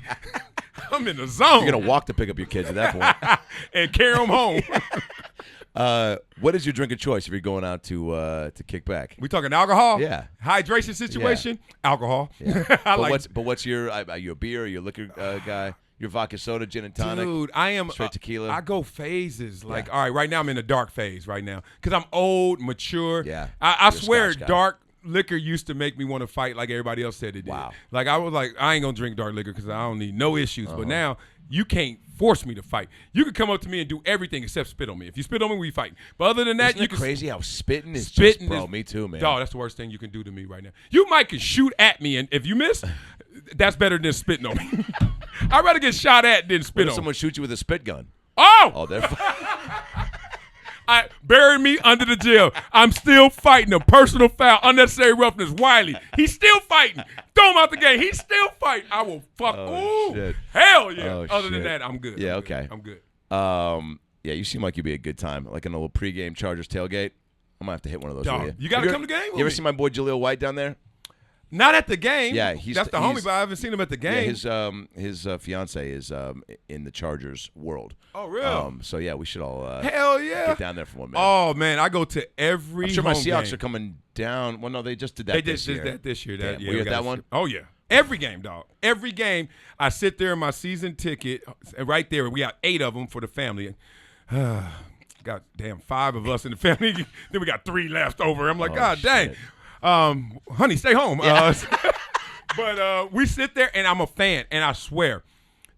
I'm in the zone. You're going to walk to pick up your kids at that point. and carry them home. What is your drink of choice if you're going out to kick back? We talking alcohol? Yeah. Hydration situation? Alcohol. Yeah. But what's your? Are you a beer? Are you a liquor guy? Your vodka soda, gin and tonic? Dude, I am straight tequila. I go phases. Like, all right, right now I'm in a dark phase right now because I'm old, mature. Yeah. I You're a swear, Scotch guy. dark liquor used to make me want to fight like everybody else said it did. Wow. Like, I was like, I ain't going to drink dark liquor because I don't need no issues. But now you can't force me to fight. You can come up to me and do everything except spit on me. If you spit on me, we fight. But other than that, Isn't you it can crazy how spitting is just, bro, me too, man. Dog, that's the worst thing you can do to me right now. You might can shoot at me, and if you miss, that's better than spitting on me. I'd rather get shot at than spit What if on. someone shoots you with a spit gun? Oh, they're I bury me under the jail. I'm still fighting a personal foul, unnecessary roughness. Wiley, he's still fighting. Throw him out the game. He's still fighting. I will fuck. Oh, shit. Hell yeah. Oh, Other shit. than that, I'm good. Yeah, I'm good. okay. I'm good. Yeah, you seem like you'd be a good time, like in a little pregame Chargers tailgate. I might have to hit one of those Dog, with you. you got to Have come to the game with You ever me. see my boy Jaleel White down there? Not at the game. Yeah, that's the homie, but I haven't seen him at the game. Yeah, his fiance is in the Chargers world. Oh, real? So yeah, we should all Hell yeah. get down there for one minute. Oh man, I go to every. I'm sure my home Seahawks game. are coming down. Well, no, they just did that. They this just year. did that this year. Damn, Yeah, were you we at got that to- one? Oh yeah, every game, dog. Every game, I sit there in my season ticket, and right there, we got 8 of them for the family. Got damn 5 of us in the family. Then we got 3 left over. I'm like, Oh, God dang, shit. honey, stay home. But we sit there, and I'm a fan, and I swear,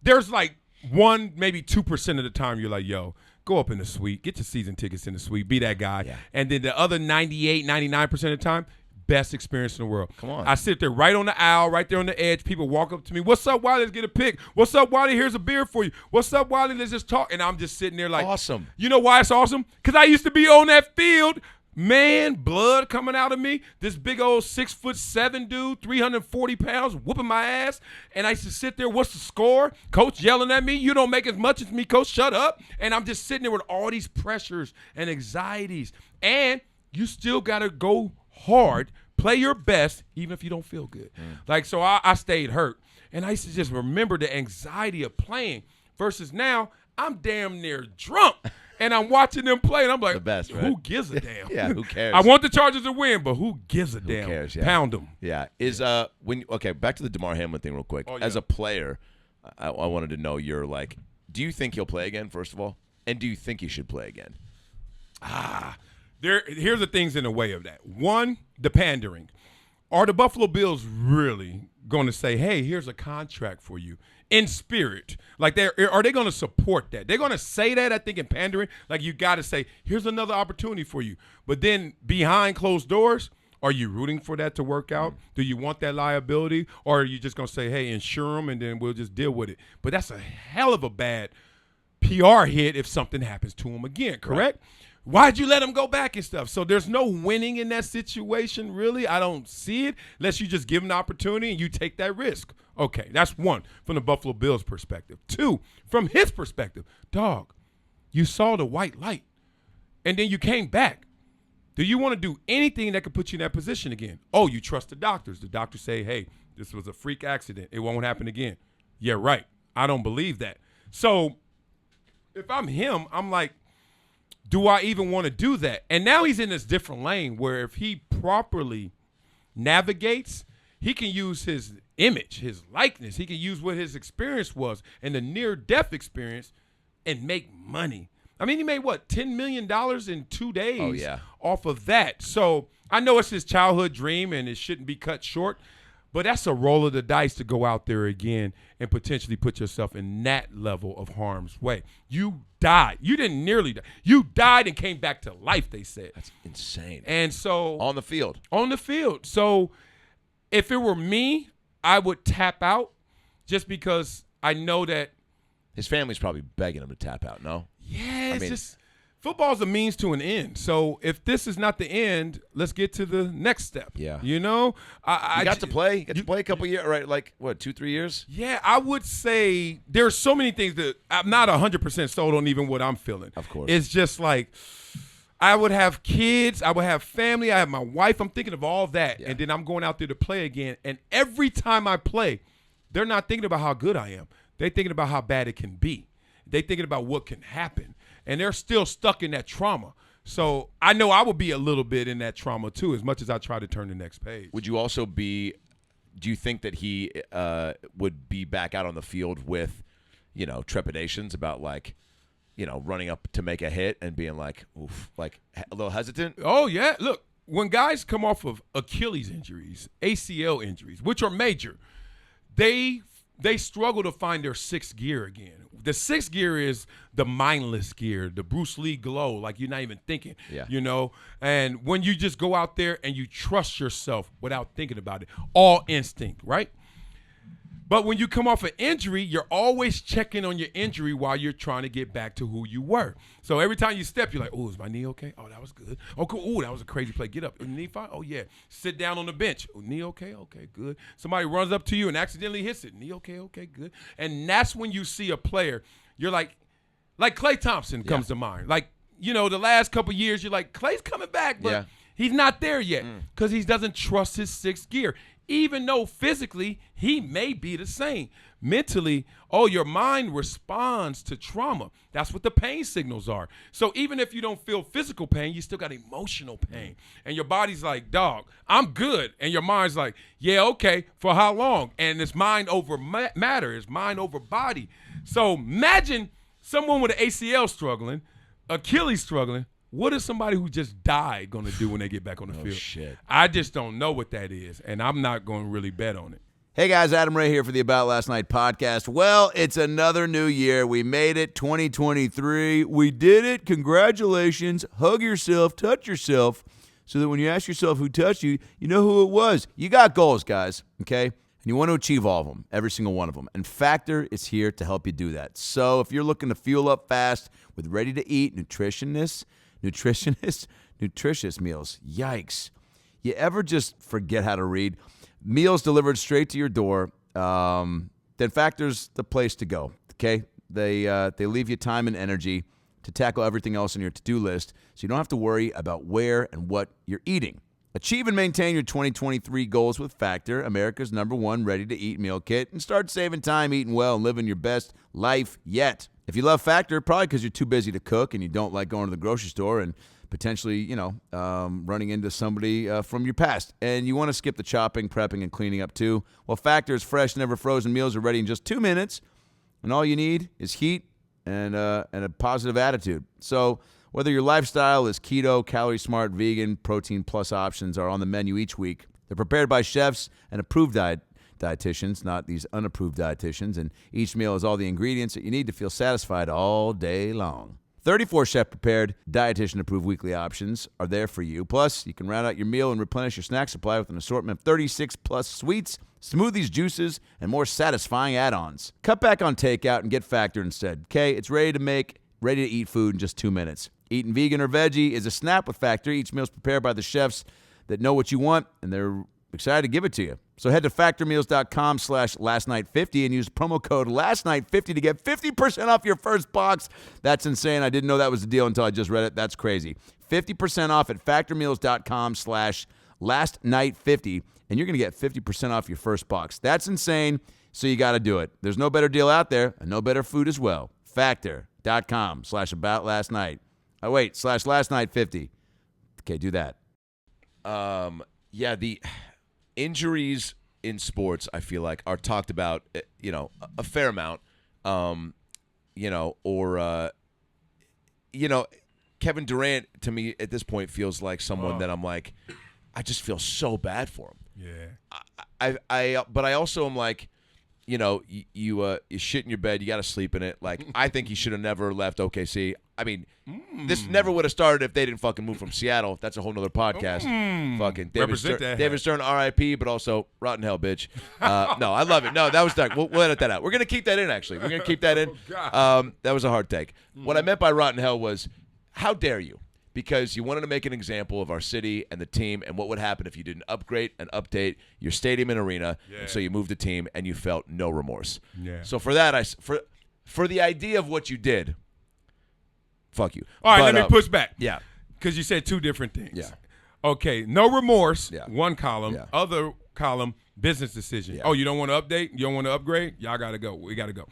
there's like 1, maybe 2% of the time you're like, yo, go up in the suite, get your season tickets in the suite, be that guy. Yeah. And then the other 98, 99% of the time, best experience in the world. Come on. I sit there right on the aisle, right there on the edge. People walk up to me. What's up, Wiley? Let's get a pic. What's up, Wiley? Here's a beer for you. What's up, Wiley? Let's just talk. And I'm just sitting there like, Awesome. You know why it's awesome? Because I used to be on that field. Man, blood coming out of me. This big old 6'7" dude, 340 pounds, whooping my ass. And I used to sit there, what's the score? Coach yelling at me, you don't make as much as me, coach, shut up. And I'm just sitting there with all these pressures and anxieties. And you still got to go hard, play your best, even if you don't feel good. Like, so I stayed hurt. And I used to just remember the anxiety of playing versus now I'm damn near drunk. And I'm watching them play, and I'm like, The best, right? who gives a damn? Yeah, who cares? I want the Chargers to win, but who gives a damn? cares, yeah. Pound them. Yeah. Okay, back to the Damar Hamlin thing real quick. Oh, yeah. As a player, I wanted to know do you think he'll play again, first of all? And do you think he should play again? Here's the things in the way of that. One, the pandering. Are the Buffalo Bills really going to say, hey, here's a contract for you in spirit? Like, are they going to support that? They're going to say that, I think, in pandering. Like, you got to say, here's another opportunity for you. But then behind closed doors, are you rooting for that to work out? Do you want that liability? Or are you just going to say, hey, insure them, and then we'll just deal with it? But that's a hell of a bad PR hit if something happens to him again, correct? Right. Why'd you let him go back and stuff? So there's no winning in that situation, really. I don't see it unless you just give him the opportunity and you take that risk. Okay, that's one from the Buffalo Bills' perspective. 2, from his perspective, dog, you saw the white light and then you came back. Do you want to do anything that could put you in that position again? Oh, you trust the doctors. The doctors say, hey, this was a freak accident. It won't happen again. Yeah, right. I don't believe that. So if I'm him, I'm like, do I even want to do that? And now he's in this different lane where if he properly navigates, he can use his image, his likeness. He can use what his experience was and the near-death experience and make money. I mean, he made, what, $10 million in 2 days off of that. So I know it's his childhood dream and it shouldn't be cut short, but that's a roll of the dice to go out there again and potentially put yourself in that level of harm's way. You died. You didn't nearly die. You died and came back to life, they said. That's insane. And so On the field. On the field. So if it were me, I would tap out just because I know that. His family's probably begging him to tap out, no? Yeah, just football's a means to an end. So if this is not the end, let's get to the next step. Yeah. You know? You got to play a couple years, right? Like, what, 2-3 years? Yeah, I would say there's so many things that I'm not 100% sold on even what I'm feeling. Of course. It's just like I would have kids. I would have family. I have my wife. I'm thinking of all that. Yeah. And then I'm going out there to play again. And every time I play, they're not thinking about how good I am. They're thinking about how bad it can be. They're thinking about what can happen. And they're still stuck in that trauma. So I know I would be a little bit in that trauma too, as much as I try to turn the next page. Would you also be – do you think that he would be back out on the field with, trepidations about like – running up to make a hit and being like, oof, like a little hesitant? Oh, yeah. Look, when guys come off of Achilles injuries, ACL injuries, which are major, they struggle to find their sixth gear again. The sixth gear is the mindless gear, the Bruce Lee glow, like you're not even thinking, And when you just go out there and you trust yourself without thinking about it, all instinct, right? But when you come off an injury, you're always checking on your injury while you're trying to get back to who you were. So every time you step, you're like, oh, is my knee okay? Oh, that was good. Oh, cool. Oh, that was a crazy play. Get up. Knee fine? Oh, yeah. Sit down on the bench. Oh, knee okay? Okay, good. Somebody runs up to you and accidentally hits it. Knee okay? Okay, good. And that's when you see a player, you're like Klay Thompson comes to mind. Like, the last couple years, you're like, Klay's coming back, but he's not there yet because he doesn't trust his sixth gear. Even though physically he may be the same. Mentally, your mind responds to trauma. That's what the pain signals are. So even if you don't feel physical pain, you still got emotional pain. And your body's like, dog, I'm good. And your mind's like, yeah, okay, for how long? And it's mind over matter. It's mind over body. So imagine someone with an ACL struggling, Achilles struggling. What is somebody who just died going to do when they get back on the field? Shit. I just don't know what that is, and I'm not going to really bet on it. Hey guys, Adam Ray here for the About Last Night podcast. Well, it's another new year. We made it, 2023. We did it. Congratulations. Hug yourself, touch yourself, so that when you ask yourself who touched you, you know who it was. You got goals, guys, okay? And you want to achieve all of them, every single one of them. And Factor is here to help you do that. So if you're looking to fuel up fast with ready-to-eat nutritious meals. Yikes. You ever just forget how to read? Meals delivered straight to your door. Then Factor's the place to go, okay? They leave you time and energy to tackle everything else on your to-do list, so you don't have to worry about where and what you're eating. Achieve and maintain your 2023 goals with Factor, America's #1 ready-to-eat meal kit, and start saving time, eating well, and living your best life yet. If you love Factor, probably because you're too busy to cook and you don't like going to the grocery store and potentially, running into somebody from your past. And you want to skip the chopping, prepping, and cleaning up too. Well, Factor's fresh, never frozen meals are ready in just 2 minutes. And all you need is heat and a positive attitude. So whether your lifestyle is keto, calorie smart, vegan, protein plus options are on the menu each week. They're prepared by chefs and approved dietitians, not these unapproved dietitians, and each meal has all the ingredients that you need to feel satisfied all day long. 34 chef-prepared, dietitian-approved weekly options are there for you. Plus, you can round out your meal and replenish your snack supply with an assortment of 36-plus sweets, smoothies, juices, and more satisfying add-ons. Cut back on takeout and get Factor instead, okay? It's ready to make, ready-to-eat food in just 2 minutes. Eating vegan or veggie is a snap with Factor. Each meal is prepared by the chefs that know what you want, and they're excited to give it to you. So head to factormeals.com/lastnight50 and use promo code lastnight50 to get 50% off your first box. That's insane. I didn't know that was the deal until I just read it. That's crazy. 50% off at factormeals.com/lastnight50, and you're going to get 50% off your first box. That's insane, so you got to do it. There's no better deal out there, and no better food as well. Factor.com/aboutlastnight. Oh, wait, /lastnight50. Okay, do that. The injuries in sports, I feel like, are talked about, a fair amount. Kevin Durant, to me, at this point, feels like someone that I'm like, I just feel so bad for him. Yeah. But I also am like, you shit in your bed, you got to sleep in it. Like, I think he should have never left OKC. I mean, this never would have started if they didn't fucking move from Seattle. That's a whole nother podcast. Fucking David Stern, R.I.P., but also rotten hell, bitch. No, I love it. No, that was dark. We'll edit that out. We're gonna keep that in. Actually, we're gonna keep that in. That was a hard take. What I meant by rotten hell was, how dare you? Because you wanted to make an example of our city and the team and what would happen if you didn't upgrade and update your stadium and arena. Yeah. And so you moved the team and you felt no remorse. Yeah. So for that, for the idea of what you did, fuck you. All right, let me push back. Yeah. Because you said two different things. Yeah. Okay, no remorse, one column. Yeah. Other column, business decision. Yeah. Oh, you don't want to update? You don't want to upgrade? Y'all got to go. We got to go.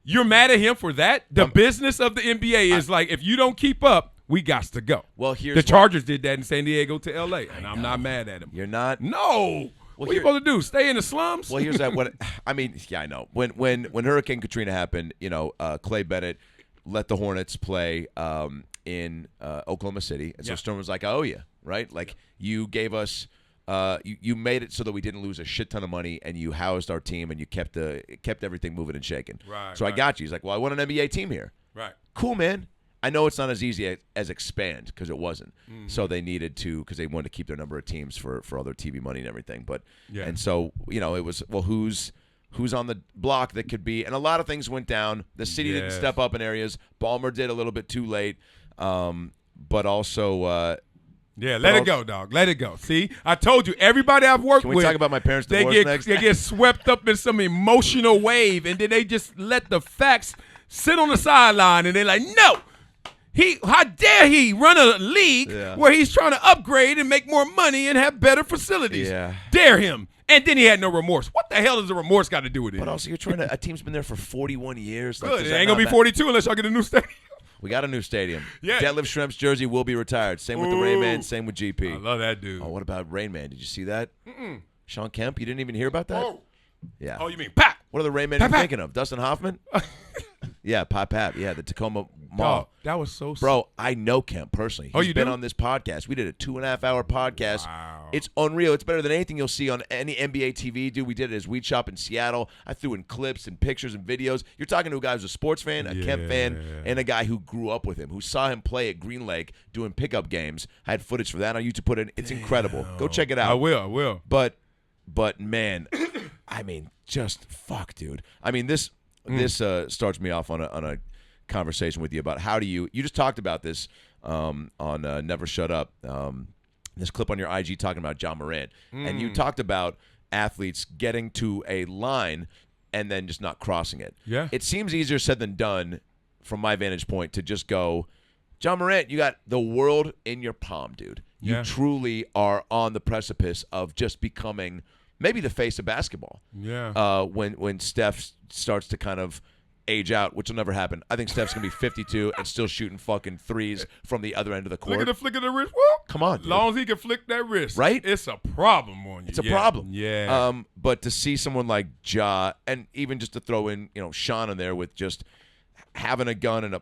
You're mad at him for that? The business of the NBA is like, if you don't keep up, we got to go. Well, here's the Chargers did that in San Diego to L.A., and I'm not mad at him. You're not? No. What are you supposed to do? Stay in the slums? Well, here's that. I know. When Hurricane Katrina happened, Clay Bennett let the Hornets play in Oklahoma City, and so Stern was like, "I owe you." right? Like you gave us, you made it so that we didn't lose a shit ton of money, and you housed our team, and you kept everything moving and shaking. Right. So I got you. He's like, well, I want an NBA team here. Right. Cool, man. I know it's not as easy as expand because it wasn't. So they needed to, because they wanted to keep their number of teams for all their TV money and everything. But and so it was, well, who's on the block that could be, and a lot of things went down. The city didn't step up in areas. Ballmer did a little bit too late, but also. Let it go, dog. Let it go. See, I told you, everybody I've worked with. Can we talk about my parents' divorce next? They get swept up in some emotional wave, and then they just let the facts sit on the sideline, and they're like, no. How dare he run a league where he's trying to upgrade and make more money and have better facilities? Yeah. Dare him. And then he had no remorse. What the hell does the remorse got to do with it? But also, you're trying to. A team's been there for 41 years. Like, good. It ain't gonna be 42 unless y'all get a new stadium. We got a new stadium. Yeah. Deadlift Shrimp's jersey will be retired. Same with the Rain Man. Same with GP. I love that dude. Oh, what about Rain Man? Did you see that? Sean Kemp. You didn't even hear about that? Oh. Yeah. Oh, you mean Pat? What are the Rain Men you're thinking of? Dustin Hoffman? Yeah, Pop. Yeah, the Tacoma Mall. Dog, that was so. Bro, I know Kemp personally. Oh, He's you been do? on this podcast. We did a 2.5-hour podcast. Wow. It's unreal. It's better than anything you'll see on any NBA TV. Dude, we did it as Weed Shop in Seattle. I threw in clips and pictures and videos. You're talking to a guy who's a sports fan, a Kemp fan, and a guy who grew up with him, who saw him play at Green Lake doing pickup games. I had footage for that on YouTube. Put it in. It's incredible. Go check it out. I will. But man, I mean, just fuck, dude. I mean, this starts me off on a conversation with you about how do you just talked about this on Never Shut Up, this clip on your IG talking about John Morant, and you talked about athletes getting to a line and then just not crossing it. Yeah. It seems easier said than done from my vantage point to just go, John Morant, you got the world in your palm, dude. You truly are on the precipice of just becoming maybe the face of basketball. Yeah. When Steph starts to kind of age out, which will never happen. I think Steph's going to be 52 and still shooting fucking threes from the other end of the court. Look at the flick of the wrist. Whoop. Come on, dude. As long as he can flick that wrist. Right? It's a problem on you. It's a problem. Yeah. But to see someone like Ja, and even just to throw in, Sean in there with just having a gun and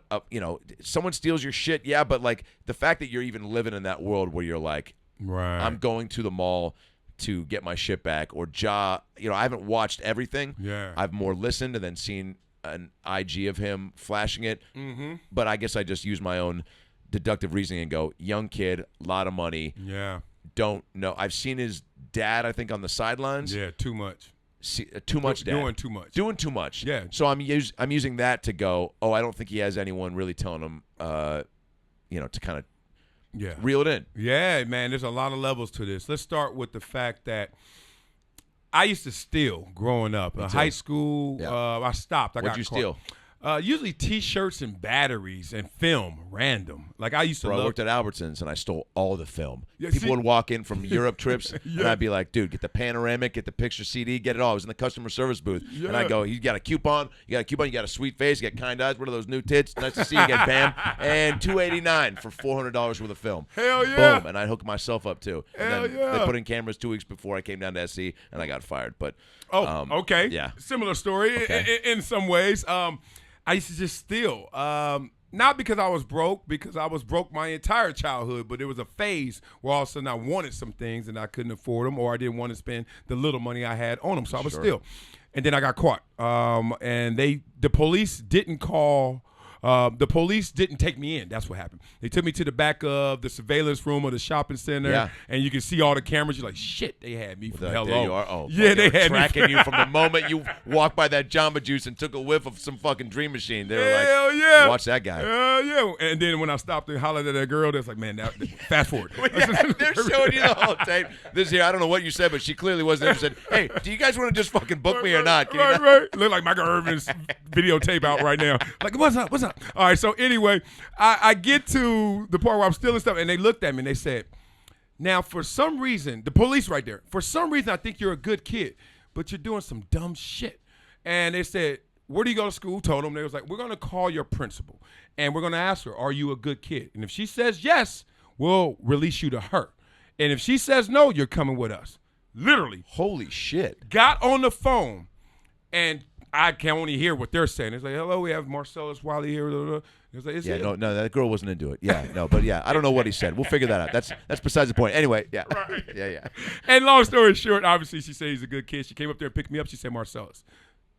someone steals your shit, yeah, but like the fact that you're even living in that world where you're like, right. I'm going to the mall to get my shit back, or Ja, I haven't watched everything. Yeah. I've more listened and then seen an IG of him flashing it. Mm-hmm. But I guess I just use my own deductive reasoning and go, young kid, a lot of money. Yeah. Don't know. I've seen his dad, I think, on the sidelines. Yeah, too much. Too much, dad. Doing too much. Doing too much. Yeah. So I'm using that to go, I don't think he has anyone really telling him, to kind of reel it in. Yeah, man, there's a lot of levels to this. Let's start with the fact that I used to steal growing up. High school, I stopped. What'd you steal? Usually T-shirts and batteries and film, random. Like I used to I love. worked at Albertsons and I stole all the film. Yeah, People see? would walk in from Europe trips and I'd be like, dude, get the panoramic, get the picture CD, get it all. I was in the customer service booth. Yeah. And I go, you got a coupon, you got a sweet face, you got kind eyes, what are those new tits? Nice to see you again, Pam. And $289 for $400 worth of film. Hell yeah. Boom. And I'd hook myself up too. And Hell then yeah. they put in cameras 2 weeks before I came down to SC and I got fired. But okay. Yeah. Similar story in some ways. I used to just steal. Not because I was broke, because I was broke my entire childhood, but there was a phase where all of a sudden I wanted some things and I couldn't afford them, or I didn't want to spend the little money I had on them, so I would steal. And then I got caught. And the police didn't call. The police didn't take me in. That's what happened. They took me to the back of the surveillance room of the shopping center, and you can see all the cameras. You're like, shit, they had me from hell there on. you are. Oh, yeah, they had tracking me. you from the moment you walked by that Jamba Juice and took a whiff of some fucking Dream Machine. They were Hell like, yeah. watch that guy. Hell yeah. And then when I stopped and hollered at that girl, that's like, man, fast forward. They're showing you the whole tape. This here, I don't know what you said, but she clearly wasn't interested. Hey, do you guys want to just fucking book me or not? Right. Look like Michael Irvin's videotape out right now. Like, what's up? All right, so anyway, I get to the part where I'm stealing stuff, and they looked at me and they said, now, for some reason, the police right there, for some reason, I think you're a good kid, but you're doing some dumb shit. And they said, where do you go to school? Told them. They was like, we're going to call your principal, and we're going to ask her, are you a good kid? And if she says yes, we'll release you to her. And if she says no, you're coming with us. Literally. Holy shit. Got on the phone and I can only hear what they're saying. It's like, hello, we have Marcellus Wiley here. It's like, no, that girl wasn't into it. Yeah, no, but yeah, I don't know what he said. We'll figure that out. That's besides the point. Anyway, yeah. Right. Yeah. And long story short, obviously she said he's a good kid. She came up there and picked me up. She said, Marcellus,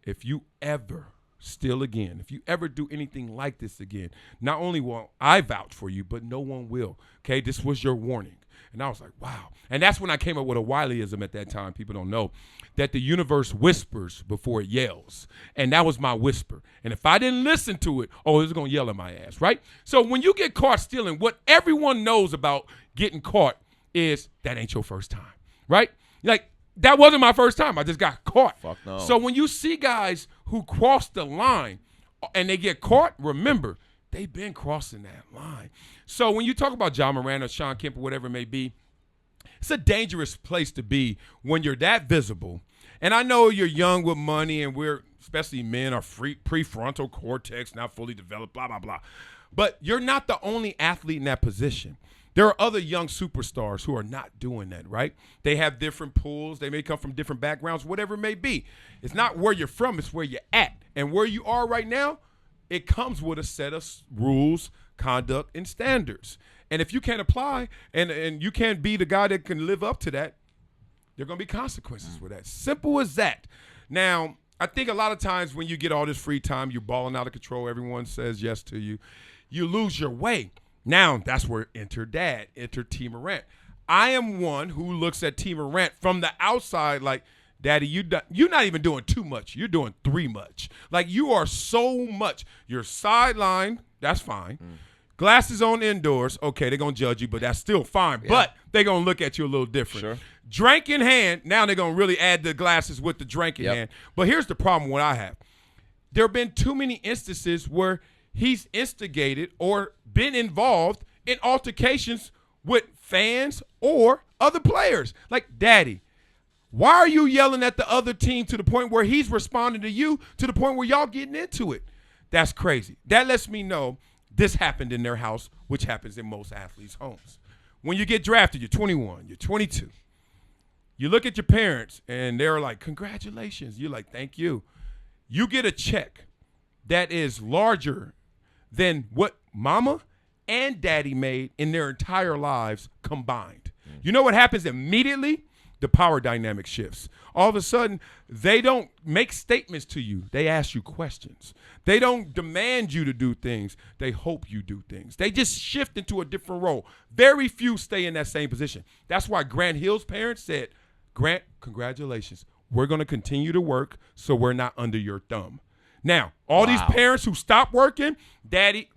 if you ever steal again, if you ever do anything like this again, not only will I vouch for you, but no one will. Okay, this was your warning. And I was like, wow. And that's when I came up with a Wileyism at that time. People don't know that the universe whispers before it yells. And that was my whisper. And if I didn't listen to it, it was going to yell at my ass, right? So when you get caught stealing, what everyone knows about getting caught is that ain't your first time, right? Like, that wasn't my first time. I just got caught. Fuck no. So when you see guys who cross the line and they get caught, remember, they've been crossing that line. So when you talk about John Morant or Sean Kemp or whatever it may be, it's a dangerous place to be when you're that visible. And I know you're young with money and especially men, are prefrontal cortex, not fully developed, blah, blah, blah. But you're not the only athlete in that position. There are other young superstars who are not doing that, right? They have different pools. They may come from different backgrounds, whatever it may be. It's not where you're from, it's where you're at. And where you are right now, it comes with a set of rules, conduct, and standards. And if you can't apply and you can't be the guy that can live up to that, there are going to be consequences with that. Simple as that. Now, I think a lot of times when you get all this free time, you're balling out of control, everyone says yes to you, you lose your way. Now, that's where enter T. Morant. I am one who looks at T. Morant from the outside like, Daddy, you're not even doing too much. You're doing too much. Like, you are so much. You're sidelined. That's fine. Glasses on indoors. Okay, they're going to judge you, but that's still fine. Yeah. But they're going to look at you a little different. Sure. Drink in hand. Now they're going to really add the glasses with the drink in hand. But here's the problem what I have. There have been too many instances where he's instigated or been involved in altercations with fans or other players. Like, Daddy, why are you yelling at the other team to the point where he's responding to you to the point where y'all getting into it? That's crazy. That lets me know this happened in their house, which happens in most athletes' homes. When you get drafted, you're 21, you're 22. You look at your parents, and they're like, congratulations. You're like, thank you. You get a check that is larger than what mama and daddy made in their entire lives combined. You know what happens immediately? The power dynamic shifts. All of a sudden, they don't make statements to you. They ask you questions. They don't demand you to do things. They hope you do things. They just shift into a different role. Very few stay in that same position. That's why Grant Hill's parents said, Grant, congratulations. We're going to continue to work so we're not under your thumb. Now, all these parents who stop working, Daddy,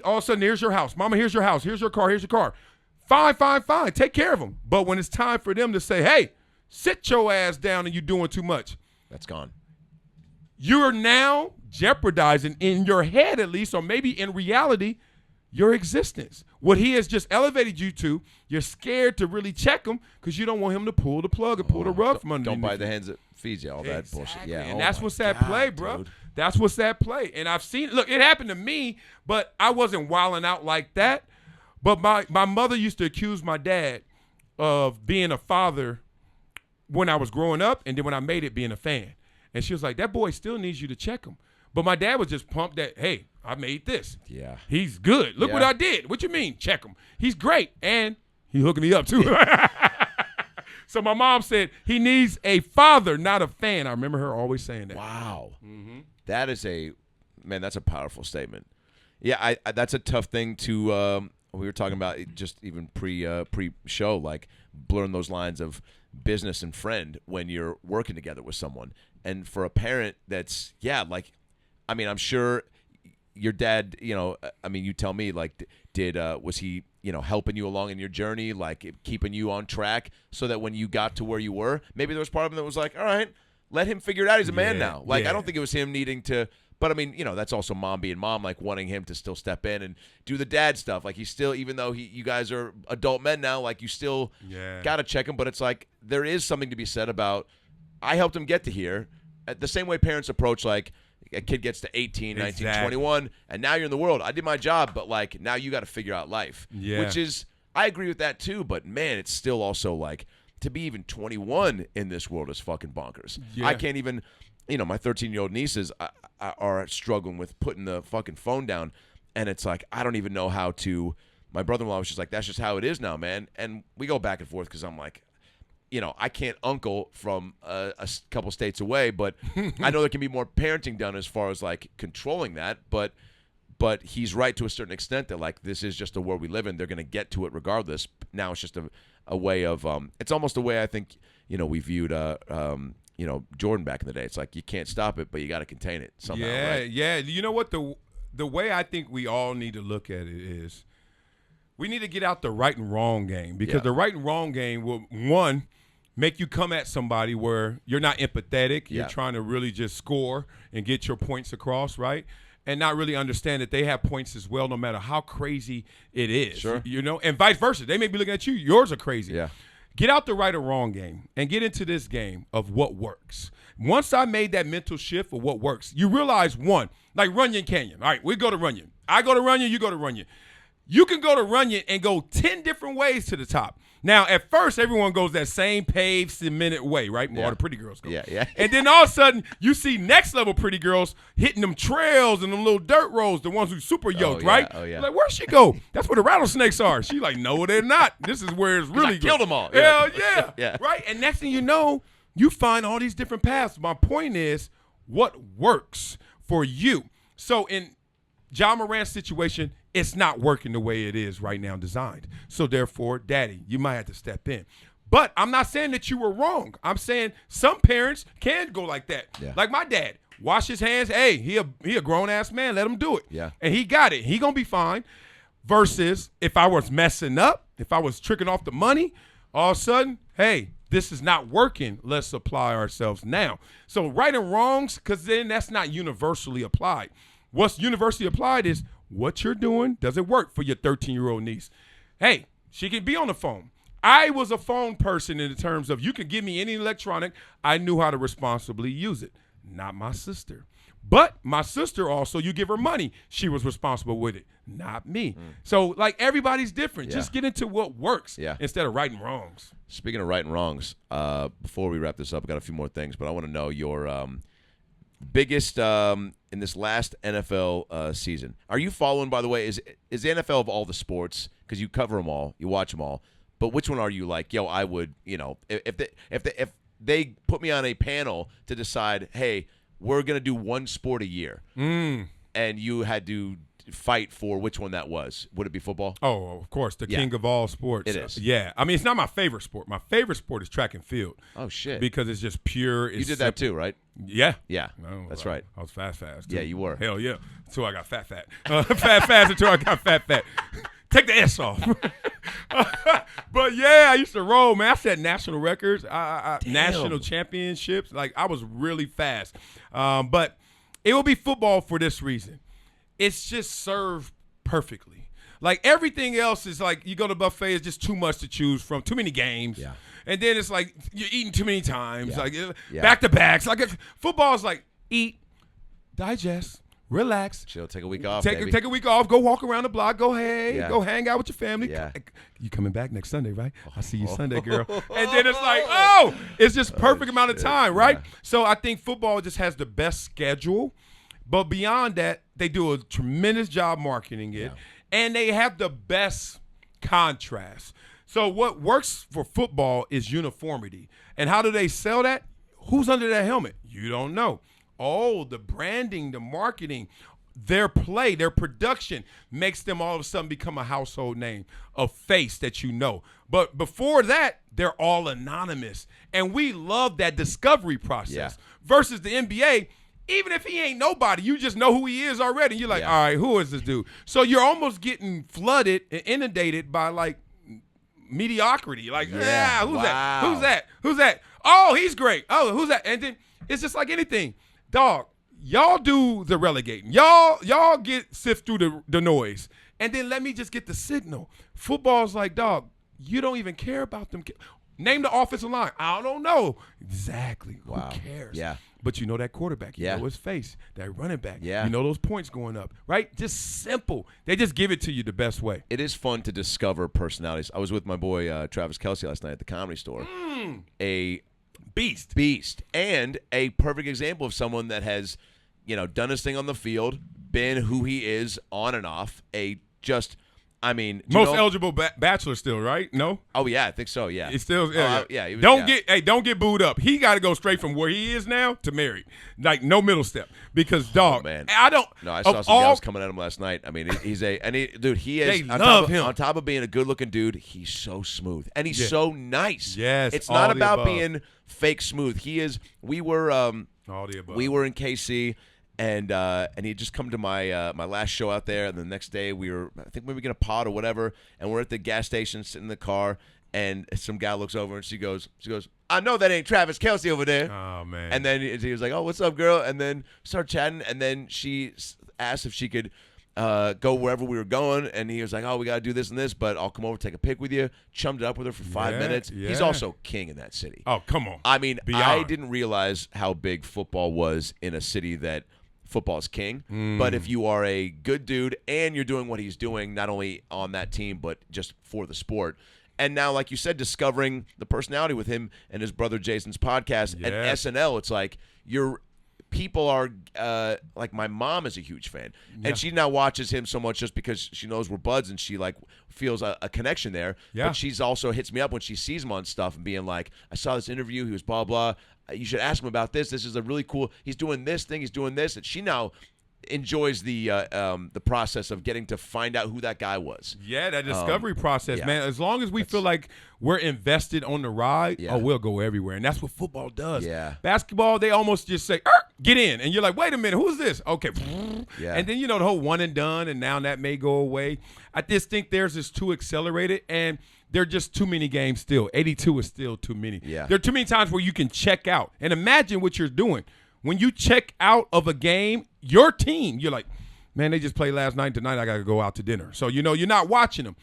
all of a sudden, here's your house. Mama, here's your house. Here's your car. Here's your car. Fine. Take care of them. But when it's time for them to say, hey, sit your ass down and you're doing too much. That's gone. You're now jeopardizing, in your head at least, or maybe in reality, your existence. What he has just elevated you to, you're scared to really check him because you don't want him to pull the plug or pull the rug from underneath. Don't bite the hands that feeds you, all that bullshit. Yeah, and that's what's at play, bro. Dude. That's what's at play. And I've seen, look, it happened to me, but I wasn't wilding out like that. But my mother used to accuse my dad of being a father when I was growing up, and then when I made it, being a fan. And she was like, that boy still needs you to check him. But my dad was just pumped that, hey, I made this. Yeah. He's good. Look what I did. What you mean? Check him. He's great. And he hooking me up, too. So my mom said he needs a father, not a fan. I remember her always saying that. Wow. Mm-hmm. That is that's a powerful statement. Yeah, that's a tough thing to we were talking about just even pre-show, like blurring those lines of business and friend when you're working together with someone. And for a parent that's, I'm sure your dad, you tell me, like, was he, helping you along in your journey, like keeping you on track so that when you got to where you were, maybe there was part of him that was like, all right, let him figure it out. He's a man now. Like, I don't think it was him needing to. But, that's also mom being mom, like wanting him to still step in and do the dad stuff. Like, he's still, even though you guys are adult men now, like, you still got to check him. But it's like there is something to be said about, I helped him get to here. The same way parents approach, like, a kid gets to 18, 19, 21, and now you're in the world. I did my job, but, like, now you got to figure out life. Yeah. Which is, I agree with that, too. But, man, it's still also, like, to be even 21 in this world is fucking bonkers. Yeah. I can't even my 13-year-old nieces are struggling with putting the fucking phone down, and it's like I don't even know how to. My brother-in-law was just like, that's just how it is now, man. And we go back and forth because I'm like, I can't uncle from a couple states away, but I know there can be more parenting done as far as like controlling that. But he's right to a certain extent that like this is just the world we live in. They're going to get to it regardless. Now it's just a way of it's almost a way I think we viewed Jordan back in the day. It's like you can't stop it, but you got to contain it somehow. Yeah, right? yeah. You know what the way I think we all need to look at it is we need to get out the right and wrong game because the right and wrong game will make you come at somebody where you're not empathetic. You're trying to really just score and get your points across, right? And not really understand that they have points as well, no matter how crazy it is. Sure. And vice versa. They may be looking at you. Yours are crazy. Yeah. Get out the right or wrong game and get into this game of what works. Once I made that mental shift of what works, you realize like Runyon Canyon. All right, we go to Runyon. I go to Runyon, you go to Runyon. You can go to Runyon and go 10 different ways to the top. Now, at first, everyone goes that same paved, cemented way, right? All the pretty girls go. Yeah. And then all of a sudden, you see next level pretty girls hitting them trails and them little dirt roads, the ones who super yoked, right? Oh, yeah. You're like, where'd she go? That's where the rattlesnakes are. She's like, no, they're not. This is where it's really killed them all. Hell yeah. Yeah. Right? And next thing you know, you find all these different paths. My point is, what works for you? So in John Morant's situation, it's not working the way it is right now designed. So therefore, Daddy, you might have to step in. But I'm not saying that you were wrong. I'm saying some parents can go like that. Yeah. Like my dad, wash his hands. Hey, he a grown-ass man. Let him do it. Yeah. And he got it. He going to be fine. Versus if I was messing up, if I was tricking off the money, all of a sudden, hey, this is not working. Let's apply ourselves now. So right and wrongs, because then that's not universally applied. What's universally applied is what you're doing. Does it work for your 13-year-old niece? Hey, she can be on the phone. I was a phone person in the terms of you can give me any electronic. I knew how to responsibly use it. Not my sister. But my sister also, you give her money. She was responsible with it. Not me. So, like, everybody's different. Yeah. Just get into what works instead of right and wrongs. Speaking of right and wrongs, before we wrap this up, I got a few more things, but I want to know your biggest in this last NFL season. Are you following, by the way, is the NFL of all the sports, because you cover them all, you watch them all, but which one are you like, yo, I would, if they put me on a panel to decide, hey, we're going to do one sport a year, and you had to fight for which one that was, would it be football? Oh, of course, the king of all sports. It is. Yeah. I mean, it's not my favorite sport. My favorite sport is track and field. Oh, shit. Because it's just pure. You did that too, right? Yeah. Yeah, No, that's right. I was fast. Too. Yeah, you were. Hell yeah. Until I got fat. Fast until I got fat. Take the S off. But yeah, I used to roll, man. I set national records, national championships. Like, I was really fast. But it will be football for this reason. It's just served perfectly. Like, everything else is like, you go to buffet, it's just too much to choose from, too many games. Yeah. And then it's like you're eating too many times, like back-to-backs. Like, football is like eat, digest, relax. Chill, take a week off, Take a week off, go walk around the block, go hang out with your family. Yeah. You coming back next Sunday, right? I see you Sunday, girl. And then it's like, oh, it's just perfect amount of time, right? Yeah. So I think football just has the best schedule. But beyond that, they do a tremendous job marketing it. Yeah. And they have the best contrast. So what works for football is uniformity. And how do they sell that? Who's under that helmet? You don't know. Oh, the branding, the marketing, their play, their production makes them all of a sudden become a household name, a face that you know. But before that, they're all anonymous. And we love that discovery process versus the NBA. Even if he ain't nobody, you just know who he is already. You're like, all right, who is this dude? So you're almost getting flooded and inundated by, like, mediocrity. Like, who's that? Who's that? Oh, he's great. Oh, who's that? And then it's just like anything. Dog, y'all do the relegating. Y'all get sift through the noise. And then let me just get the signal. Football's like, dog, you don't even care about them. Name the offensive line. I don't know. Exactly. Wow. Who cares? Yeah. But you know that quarterback. You know his face. That running back. Yeah. You know those points going up. Right? Just simple. They just give it to you the best way. It is fun to discover personalities. I was with my boy Travis Kelce last night at the Comedy Store. Beast. And a perfect example of someone that has, done his thing on the field, been who he is on and off. Most eligible bachelor still, right? No? Oh, yeah, I think so, yeah. It's still, he was, don't get booed up. He got to go straight from where he is now to married. Like, no middle step. Because, dog, man. I don't. No, I saw some guys coming at him last night. I mean, he is, they love him. On top of being a good-looking dude, he's so smooth. And he's so nice. Yes, it's not about above. being fake smooth. He is, we were in KC. And he had just come to my my last show out there, and the next day we were, I think maybe gonna pod or whatever, and we're at the gas station sitting in the car, and some guy looks over and she goes, I know that ain't Travis Kelce over there. Oh man. And then he was like, oh, what's up, girl? And then started chatting, and then she asked if she could go wherever we were going, and he was like, oh, we gotta do this and this, but I'll come over, take a pic with you. Chummed it up with her for 5 minutes. Yeah. He's also king in that city. Oh, come on. I mean, Beyond. I didn't realize how big football was in a city that football's king. But if you are a good dude and you're doing what he's doing, not only on that team, but just for the sport. And now, like you said, discovering the personality with him and his brother Jason's podcast and SNL, it's like people are like, my mom is a huge fan, and she now watches him so much just because she knows we're buds and she like feels a connection there. But she's also hits me up when she sees him on stuff and being like, I saw this interview, he was blah blah, you should ask him about this. This is a really cool, he's doing this thing, he's doing this. And she now enjoys the process of getting to find out who that guy was. Yeah, that discovery process, man. As long as we feel like we're invested on the ride, we'll go everywhere. And that's what football does. Yeah. Basketball, they almost just say, get in. And you're like, wait a minute, who's this? Okay. Yeah. And then, the whole one and done, and now that may go away. I just think theirs is too accelerated, and there are just too many games still. 82 is still too many. Yeah. There are too many times where you can check out. And imagine what you're doing. When you check out of a game, your team, you're like, man, they just played last night. Tonight I got to go out to dinner. So, you're not watching them.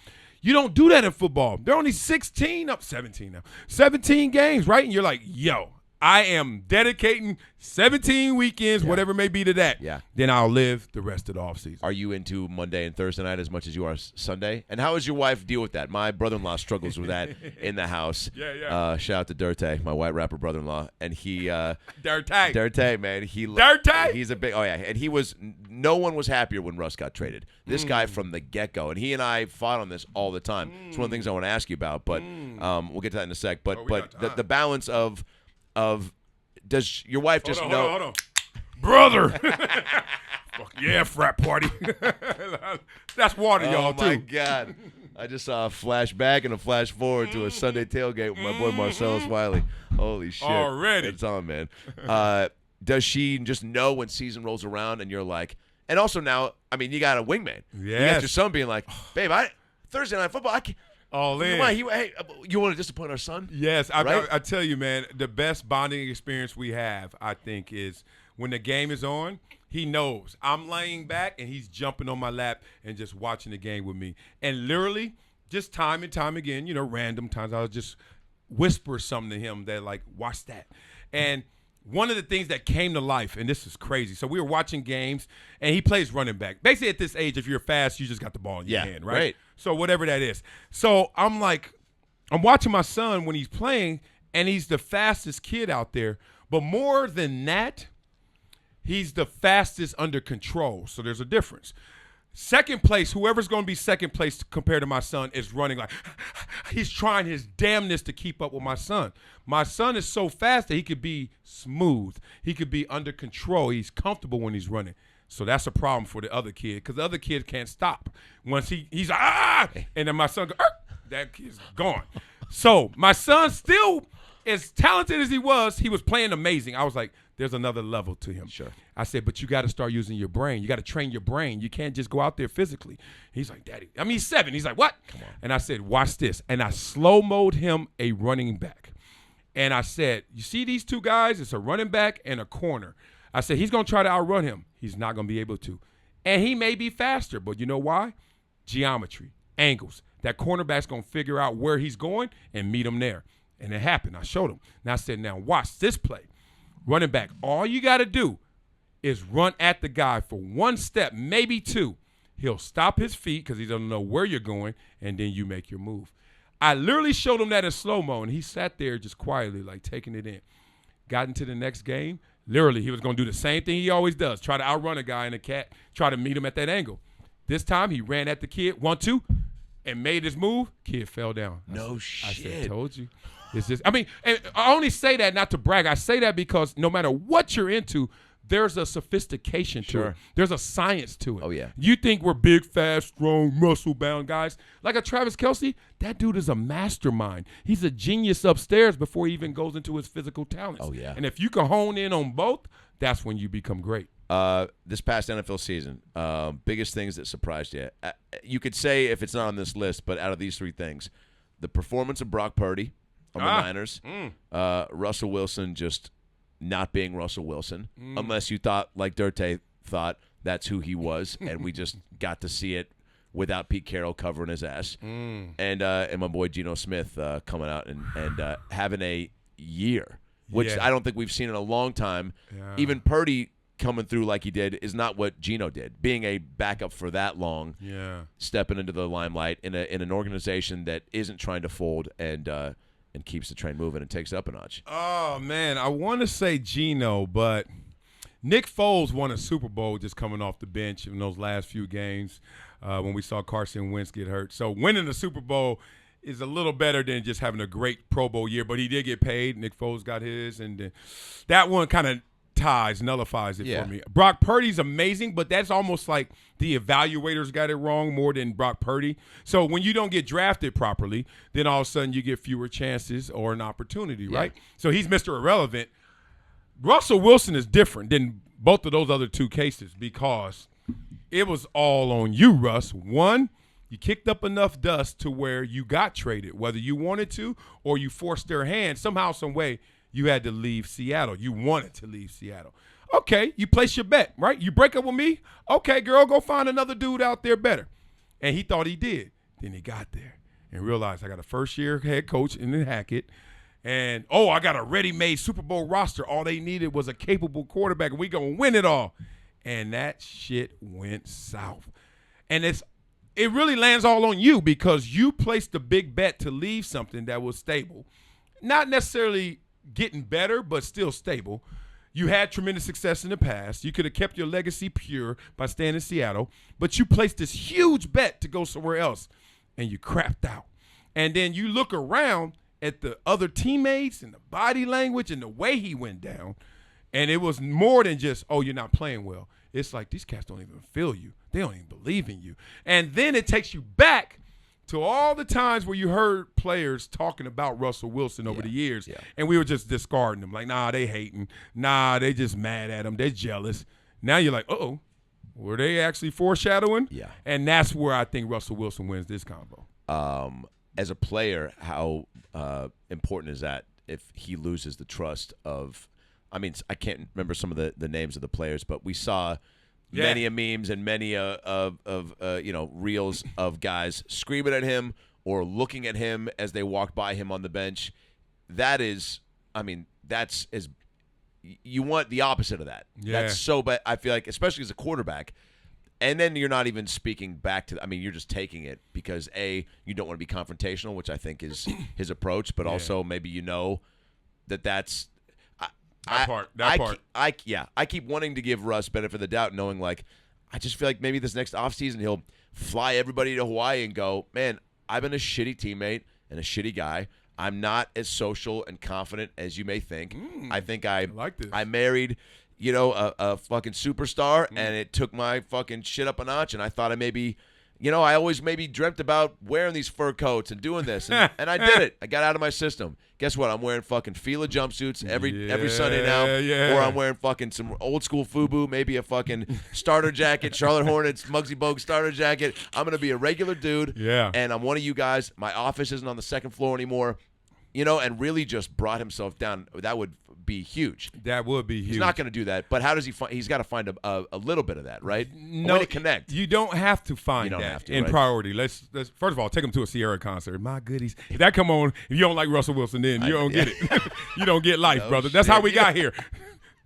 You don't do that in football. They're only 17 now. 17 games, right? And you're like, yo, I am dedicating 17 weekends, whatever it may be, to that. Yeah. Then I'll live the rest of the offseason. Are you into Monday and Thursday night as much as you are Sunday? And how does your wife deal with that? My brother-in-law struggles with that in the house. Yeah. Shout out to Dirte, my white rapper brother-in-law. And he Dirte, man. Dirte? He's a big, and no one was happier when Russ got traded. This guy from the get-go. And he and I fought on this all the time. It's one of the things I want to ask you about, but we'll get to that in a sec. But the balance of does your wife just know? Hold on. Brother. Fuck yeah, frat party. That's water, y'all, too. Oh, my God. I just saw a flashback and a flash forward to a Sunday tailgate with my boy Marcellus Wiley. Holy shit. Already. It's on, man. Does she just know when season rolls around and you're like, and also now, I mean, you got a wingman. Yes. You got your son being like, babe, Thursday night football, I can't. All in. Hey, you want to disappoint our son? Yes. Right? I tell you, man, the best bonding experience we have, I think, is when the game is on, he knows I'm laying back and he's jumping on my lap and just watching the game with me. And literally, just time and time again, random times, I'll just whisper something to him that, like, watch that. And one of the things that came to life, and this is crazy. So we were watching games, and he plays running back. Basically, at this age, if you're fast, you just got the ball in your hand, right? Right. So whatever that is. So I'm watching my son when he's playing, and he's the fastest kid out there. But more than that, he's the fastest under control. So there's a difference. Second place, whoever's going to be second place compared to my son is running like he's trying his damnness to keep up with my son. My son is so fast that he could be smooth. He could be under control. He's comfortable when he's running. So that's a problem for the other kid because the other kid can't stop. Once he's like, and then my son goes, that kid's gone. So my son still, as talented as he was playing amazing. I was like, there's another level to him. Sure. I said, but you got to start using your brain. You got to train your brain. You can't just go out there physically. He's like, Daddy. I mean, he's 7. He's like, what? Come on. And I said, watch this. And I slow-moed him a running back. And I said, you see these two guys? It's a running back and a corner. I said, he's going to try to outrun him. He's not going to be able to. And he may be faster, but you know why? Geometry, angles. That cornerback's going to figure out where he's going and meet him there. And it happened. I showed him. And I said, now watch this play. Running back, all you got to do is run at the guy for one step, maybe two. He'll stop his feet because he doesn't know where you're going, and then you make your move. I literally showed him that in slow-mo, and he sat there just quietly, like taking it in. Got into the next game. Literally, he was going to do the same thing he always does, try to outrun a guy in a cat, try to meet him at that angle. This time, he ran at the kid, 1-2, and made his move. Kid fell down. No shit. I said, told you. It's just, I mean, and I only say that not to brag. I say that because no matter what you're into, there's a sophistication to it. There's a science to it. Oh, yeah. You think we're big, fast, strong, muscle-bound guys. Like a Travis Kelce, that dude is a mastermind. He's a genius upstairs before he even goes into his physical talents. Oh, yeah. And if you can hone in on both, that's when you become great. This past NFL season, biggest things that surprised you. You could say if it's not on this list, but out of these three things, the performance of Brock Purdy on the Niners, Russell Wilson just not being Russell Wilson, unless you thought, like Dirte thought, that's who he was, and we just got to see it without Pete Carroll covering his ass. And my boy Geno Smith coming out and having a year, which I don't think we've seen in a long time. Yeah. Even Purdy coming through like he did is not what Geno did. Being a backup for that long, stepping into the limelight in an organization that isn't trying to fold and keeps the train moving and takes it up a notch. Oh, man, I want to say Geno, but Nick Foles won a Super Bowl just coming off the bench in those last few games when we saw Carson Wentz get hurt. So winning the Super Bowl is a little better than just having a great Pro Bowl year, but he did get paid. Nick Foles got his, and that one kind of nullifies it for me. Brock Purdy's amazing, but that's almost like the evaluators got it wrong more than Brock Purdy. So when you don't get drafted properly, then all of a sudden you get fewer chances or an opportunity, right? So he's Mr. Irrelevant. Russell Wilson is different than both of those other two cases because it was all on you, Russ. One, you kicked up enough dust to where you got traded, whether you wanted to or you forced their hand somehow, some way. You had to leave Seattle. You wanted to leave Seattle. Okay, you place your bet, right? You break up with me? Okay, girl, go find another dude out there better. And he thought he did. Then he got there and realized I got a first-year head coach in Hackett. And, I got a ready-made Super Bowl roster. All they needed was a capable quarterback, and we going to win it all. And that shit went south. And it really lands all on you because you placed the big bet to leave something that was stable. Not necessarily getting better, but still stable. You had tremendous success in the past. You could have kept your legacy pure by staying in Seattle, but you placed this huge bet to go somewhere else, and you crapped out. And then you look around at the other teammates and the body language and the way he went down, and it was more than just, you're not playing well. It's like these cats don't even feel you. They don't even believe in you. And then it takes you back to all the times where you heard players talking about Russell Wilson over the years, and we were just discarding them. Like, nah, they hating. Nah, they just mad at him. They're jealous. Now you're like, were they actually foreshadowing? Yeah. And that's where I think Russell Wilson wins this combo. As a player, how important is that if he loses the trust of – I mean, I can't remember some of the names of the players, but we saw – many memes and many reels of guys screaming at him or looking at him as they walked by him on the bench. That is, that's as you want the opposite of that. Yeah. That's so bad. I feel like, especially as a quarterback, and then you're not even speaking back to. You're just taking it because you don't want to be confrontational, which I think is his approach, but also maybe that's. That part. I keep wanting to give Russ benefit of the doubt, knowing I just feel like maybe this next offseason he'll fly everybody to Hawaii and go, man, I've been a shitty teammate and a shitty guy. I'm not as social and confident as you may think. I think I like this. I married, a fucking superstar, and it took my fucking shit up a notch, and I thought I maybe – I always maybe dreamt about wearing these fur coats and doing this, and I did it. I got out of my system. Guess what? I'm wearing fucking Fila jumpsuits every Sunday now, or I'm wearing fucking some old school FUBU, maybe a fucking starter jacket, Charlotte Hornets, Muggsy Bogues starter jacket. I'm gonna be a regular dude, and I'm one of you guys. My office isn't on the second floor anymore, and really just brought himself down. That would be huge. That would be huge. He's not going to do that, but how does he find? He's got to find a little bit of that, right? No, a way to connect. You don't have to find that in priority. Let's first of all take him to a Sierra concert. My goodies, if that come on, if you don't like Russell Wilson, then you don't get it. You don't get life, brother. That's how we got here.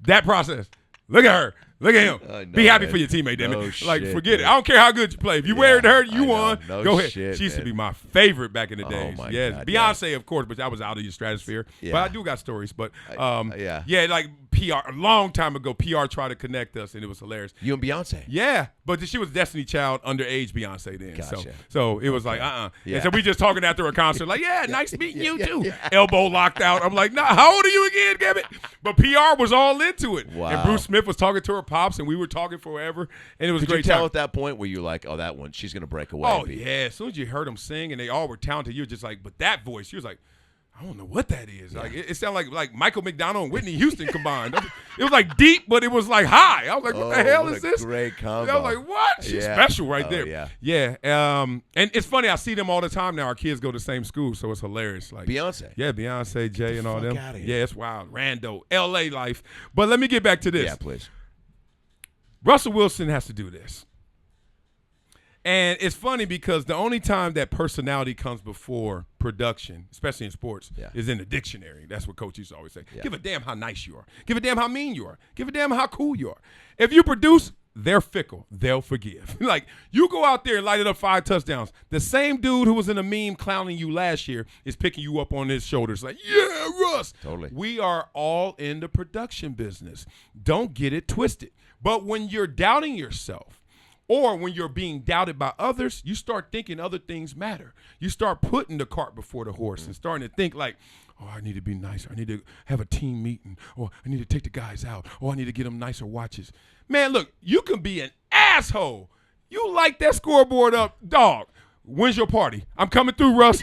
That process. Look at her. Look at him. I know, Be happy man. for your teammate, damn No it. Like, shit, forget it. dude. I don't care how good you play. If you wear it to her, you I know. won. No Go ahead. shit, She used to man. be my favorite back in the days. my yes. God, Beyonce, of course, but that was out of your stratosphere. Yeah. But I do got stories. But yeah. like PR, a long time ago, PR tried to connect us, and it was hilarious. You and Beyonce. Yeah, but she was Destiny Child, underage Beyonce then. Gotcha. So it was like, Yeah. And so we just talking after a concert, like, nice meeting you too. Elbow locked out. I'm like, nah, how old are you again, damn it? But PR was all into it. Wow. And Bruce Smith was talking to her pops, and we were talking forever, and it was Could a great you tell time. at that point where you're like, oh, that one, she's going to break away? Oh, yeah. As soon as you heard them sing, and they all were talented, you were just like, but that voice, she was like, I don't know what that is. Like it sounded like Michael McDonald and Whitney Houston combined. It was like deep, but it was like high. I was like, what the hell is this? Great combo. I was like, what? She's special right there. Yeah. Yeah. And it's funny. I see them all the time now. Our kids go to the same school, so it's hilarious. Like Beyonce. Yeah, Beyonce, Jay, and all them. outta here. Yeah, it's wild. Rando, L.A. life. But let me get back to this. Yeah, please. Russell Wilson has to do this. And it's funny because the only time that personality comes before production, especially in sports, is in the dictionary. That's what coaches always say. Yeah. Give a damn how nice you are. Give a damn how mean you are. Give a damn how cool you are. If you produce, they're fickle. They'll forgive. Like, you go out there and light it up 5 touchdowns. The same dude who was in a meme clowning you last year is picking you up on his shoulders like, yeah, Russ. Totally. We are all in the production business. Don't get it twisted. But when you're doubting yourself, or when you're being doubted by others, you start thinking other things matter. You start putting the cart before the horse and starting to think like, oh, I need to be nicer. I need to have a team meeting. Or I need to take the guys out. Or I need to get them nicer watches. Man, look, you can be an asshole. You light that scoreboard up, dog. When's your party? I'm coming through, Russ.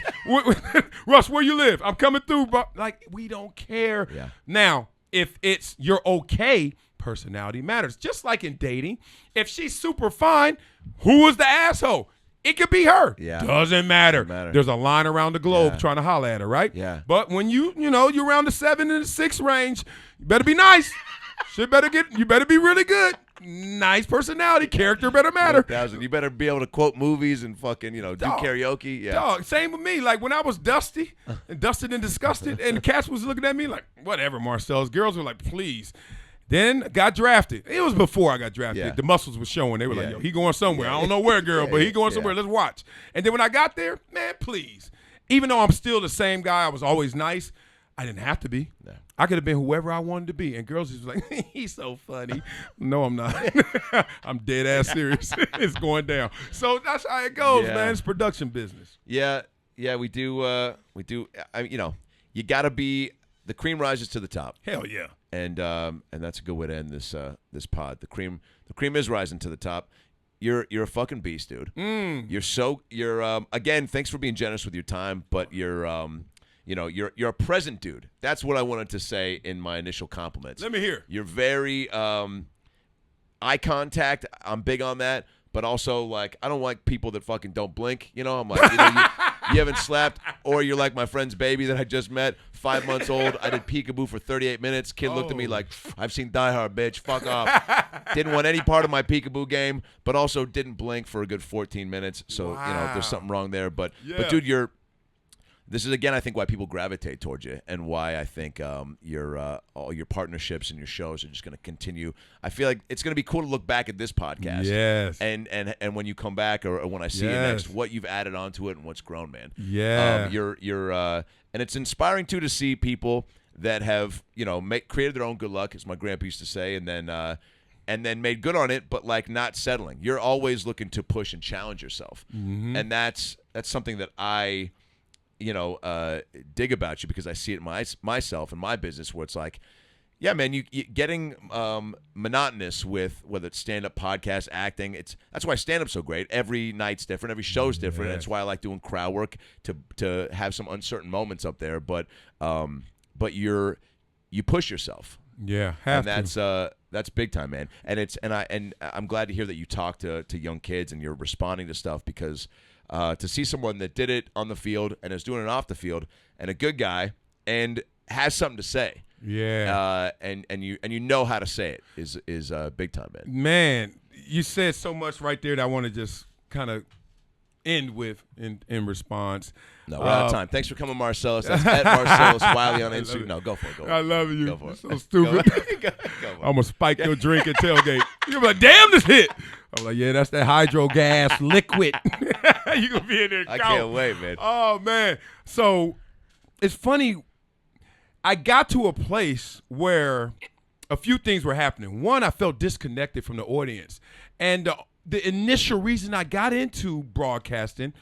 Russ, where you live? I'm coming through, bro. Like, we don't care. Yeah. Now, if you're okay, personality matters. Just like in dating, if she's super fine, who is the asshole? It could be her. Yeah. Doesn't matter. Doesn't matter. There's a line around the globe Yeah. trying to holler at her, right? Yeah. But when you're around the 7 and the 6 range, you better be nice. You better be really good. Nice personality. Character better matter. 1,000. You better be able to quote movies and fucking, do Dog. karaoke. Yeah. Dog, same with me. Like when I was dusty and dusted and disgusted, and the cats was looking at me like, whatever, Marcellus. Girls were like, please. Then got drafted. It was before I got drafted. Yeah. The muscles were showing. They were like, Yeah. yo, he going somewhere. I don't know where, girl, but he going somewhere. Let's watch. And then when I got there, man, please. Even though I'm still the same guy, I was always nice, I didn't have to be. No. I could have been whoever I wanted to be. And girls just like, he's so funny. No, I'm not. I'm dead ass serious. It's going down. So that's how it goes, Yeah. man. It's production business. Yeah, we do. You got to be – the cream rises to the top. Hell yeah. And that's a good way to end this pod. The cream is rising to the top. You're a fucking beast, dude. You're again, thanks for being generous with your time, but you're a present dude. That's what I wanted to say in my initial compliments. Let me hear. You're very eye contact. I'm big on that, but also like I don't like people that fucking don't blink. I'm like, you haven't slept, or you're like my friend's baby that I just met, 5 months old. I did peekaboo for 38 minutes. Kid looked at me like, I've seen Die Hard, bitch. Fuck off. Didn't want any part of my peekaboo game, but also didn't blink for a good 14 minutes. So, there's something wrong there. But dude, this is, again, I think why people gravitate towards you and why I think all your partnerships and your shows are just going to continue. I feel like it's going to be cool to look back at this podcast. Yes. And when you come back or when I see you next, what you've added onto it and what's grown, man. Yeah. And it's inspiring, too, to see people that have, created their own good luck, as my grandpa used to say, and then made good on it, but, like, not settling. You're always looking to push and challenge yourself. Mm-hmm. And that's something that I – dig about you because I see it myself in my business where it's like, yeah, man, you getting monotonous with whether it's stand-up, podcast, acting. That's why stand-up's so great. Every night's different. Every show's different. Yes. That's why I like doing crowd work to have some uncertain moments up there. But you push yourself. Yeah, and that's big time, man. And I'm glad to hear that you talk to young kids and you're responding to stuff because. To see someone that did it on the field and is doing it off the field and a good guy and has something to say. Yeah. And you know how to say it is big time, man. Man, you said so much right there that I want to just kind of end with in response. No, we're out of time. Thanks for coming, Marcellus. That's at Marcellus Wiley on Instagram. No, go for it. I love you. Go for it. So stupid. Go for it. I'm gonna spike your drink at tailgate. You're like, damn, this hit. I'm like, yeah, that's that hydro gas liquid. You gonna be in there? I can't wait, man. Oh man. So it's funny. I got to a place where a few things were happening. One, I felt disconnected from the audience, and the initial reason I got into broadcasting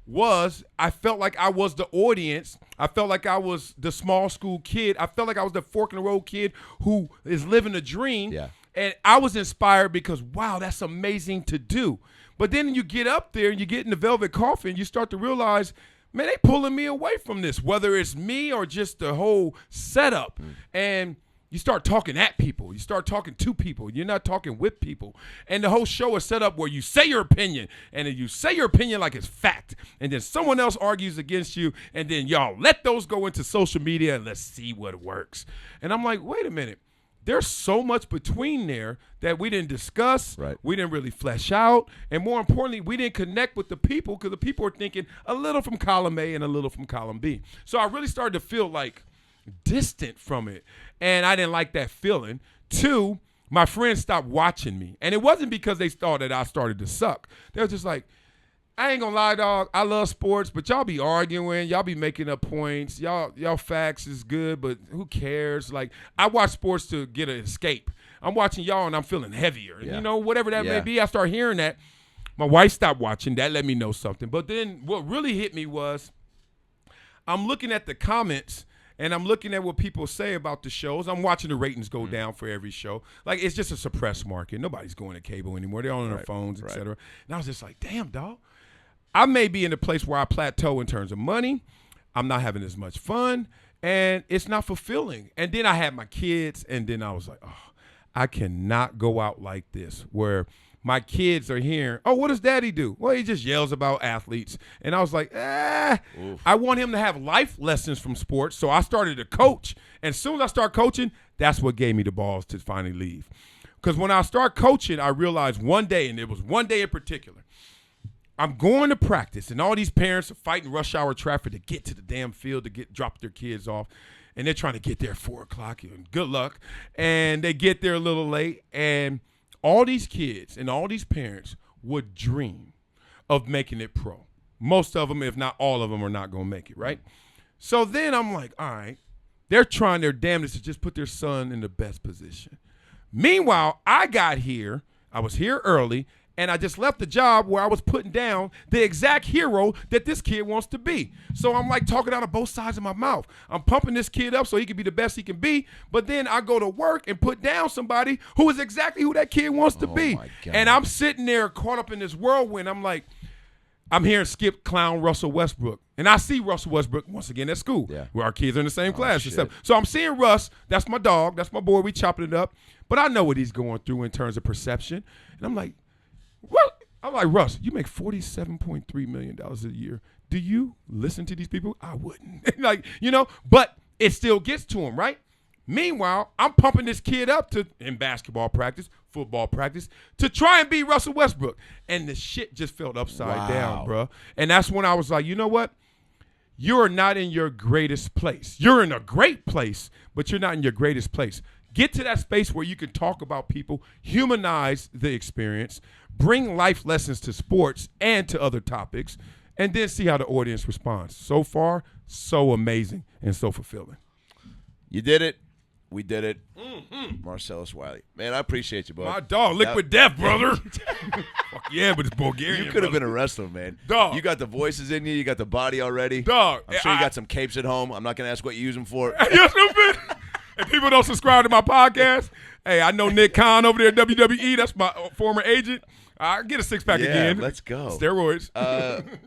was I felt like I was the audience. I felt like I was the small school kid. I felt like I was the fork in the road kid who is living a dream. Yeah. And I was inspired because, wow, that's amazing to do. But then you get up there and you get in the velvet coffin, you start to realize, man, they pulling me away from this, whether it's me or just the whole setup. And you start talking at people. You start talking to people. You're not talking with people. And the whole show is set up where you say your opinion, and then you say your opinion like it's fact. And then someone else argues against you, and then y'all let those go into social media and let's see what works. And I'm like, wait a minute. There's so much between there that we didn't discuss. Right. We didn't really flesh out. And more importantly, we didn't connect with the people because the people are thinking a little from column A and a little from column B. So I really started to feel like distant from it. And I didn't like that feeling. Two, my friends stopped watching me. And it wasn't because they thought that I started to suck. They were just like, I ain't gonna lie, dog. I love sports, but y'all be arguing. Y'all be making up points. Y'all facts is good, but who cares? Like, I watch sports to get an escape. I'm watching y'all, and I'm feeling heavier. Yeah. You know, whatever that may be, I start hearing that. My wife stopped watching. That let me know something. But then what really hit me was I'm looking at the comments, and I'm looking at what people say about the shows. I'm watching the ratings go down for every show. Like, it's just a suppressed market. Nobody's going to cable anymore. They're all on their phones, et cetera. And I was just like, damn, dog. I may be in a place where I plateau in terms of money. I'm not having as much fun, and it's not fulfilling. And then I had my kids, and then I was like, oh, I cannot go out like this where my kids are hearing, oh, what does daddy do? Well, he just yells about athletes. And I was like, I want him to have life lessons from sports. So I started to coach. And as soon as I start coaching, that's what gave me the balls to finally leave. Because when I start coaching, I realized one day, and it was one day in particular, I'm going to practice, and all these parents are fighting rush hour traffic to get to the damn field to drop their kids off, and they're trying to get there at 4 o'clock. And good luck. And they get there a little late, and all these kids and all these parents would dream of making it pro. Most of them, if not all of them, are not going to make it, right? So then I'm like, all right, they're trying their damnedest to just put their son in the best position. Meanwhile, I got here. I was here early, and I just left the job where I was putting down the exact hero that this kid wants to be. So I'm like talking out of both sides of my mouth. I'm pumping this kid up so he can be the best he can be, but then I go to work and put down somebody who is exactly who that kid wants to be. My God. And I'm sitting there caught up in this whirlwind. I'm like, I'm hearing Skip clown Russell Westbrook. And I see Russell Westbrook once again at school where our kids are in the same class and stuff. So I'm seeing Russ. That's my dog. That's my boy. We chopping it up. But I know what he's going through in terms of perception. And I'm like, what? I'm like, Russ, you make $47.3 million a year. Do you listen to these people? I wouldn't. Like, you know, but it still gets to him, right? Meanwhile, I'm pumping this kid up in basketball practice, football practice, to try and beat Russell Westbrook. And the shit just felt upside down, bro. And that's when I was like, you know what? You're not in your greatest place. You're in a great place, but you're not in your greatest place. Get to that space where you can talk about people, humanize the experience, bring life lessons to sports and to other topics, and then see how the audience responds. So far, so amazing and so fulfilling. You did it. We did it. Marcellus Wiley. Man, I appreciate you, bud. My dog, liquid death, brother. Fuck yeah, but it's Bulgarian. You could have been a wrestler, man. Dog. You got the voices in you. You got the body already. Dog. I'm sure you got some capes at home. I'm not going to ask what you use them for. You stupid. If people don't subscribe to my podcast, hey, I know Nick Khan over there at WWE. That's my former agent. I get a six-pack again. Let's go. Steroids.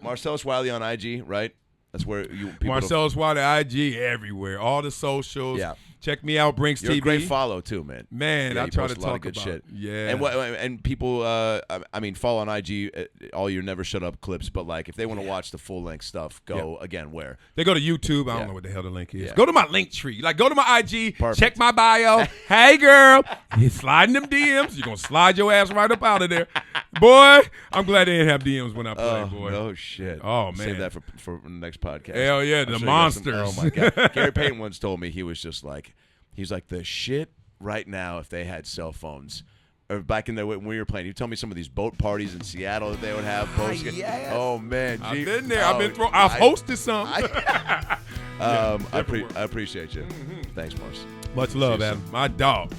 Marcellus Wiley on IG, right? That's where people. Marcellus Wiley, IG, everywhere. All the socials. Yeah. Check me out, Brinks You're TV. a great follow too, man. Man, Yeah, I you try post to a lot talk of good about shit. Yeah. And people, I mean, follow on IG all your Never Shut Up clips. But like, if they want to watch the full length stuff, go again where They go to YouTube. I don't Yeah. know what the hell the link is. Yeah. Go to my link tree. Like, go to my IG. Perfect. Check my bio. Hey, girl. You're sliding them DMs. You're going to slide your ass right up out of there. Boy, I'm glad they didn't have DMs when I played, boy. Oh, shit. Oh, man. Save that for the next podcast. Hell yeah, the monsters. Oh, my God. Gary Payton once told me he was like, the shit right now if they had cell phones. Or back in the when we were playing, you tell me some of these boat parties in Seattle that they would have. Yeah. Oh man, I've been there. I've hosted some. I appreciate you. Thanks, Mars. Much love, Adam. My dog.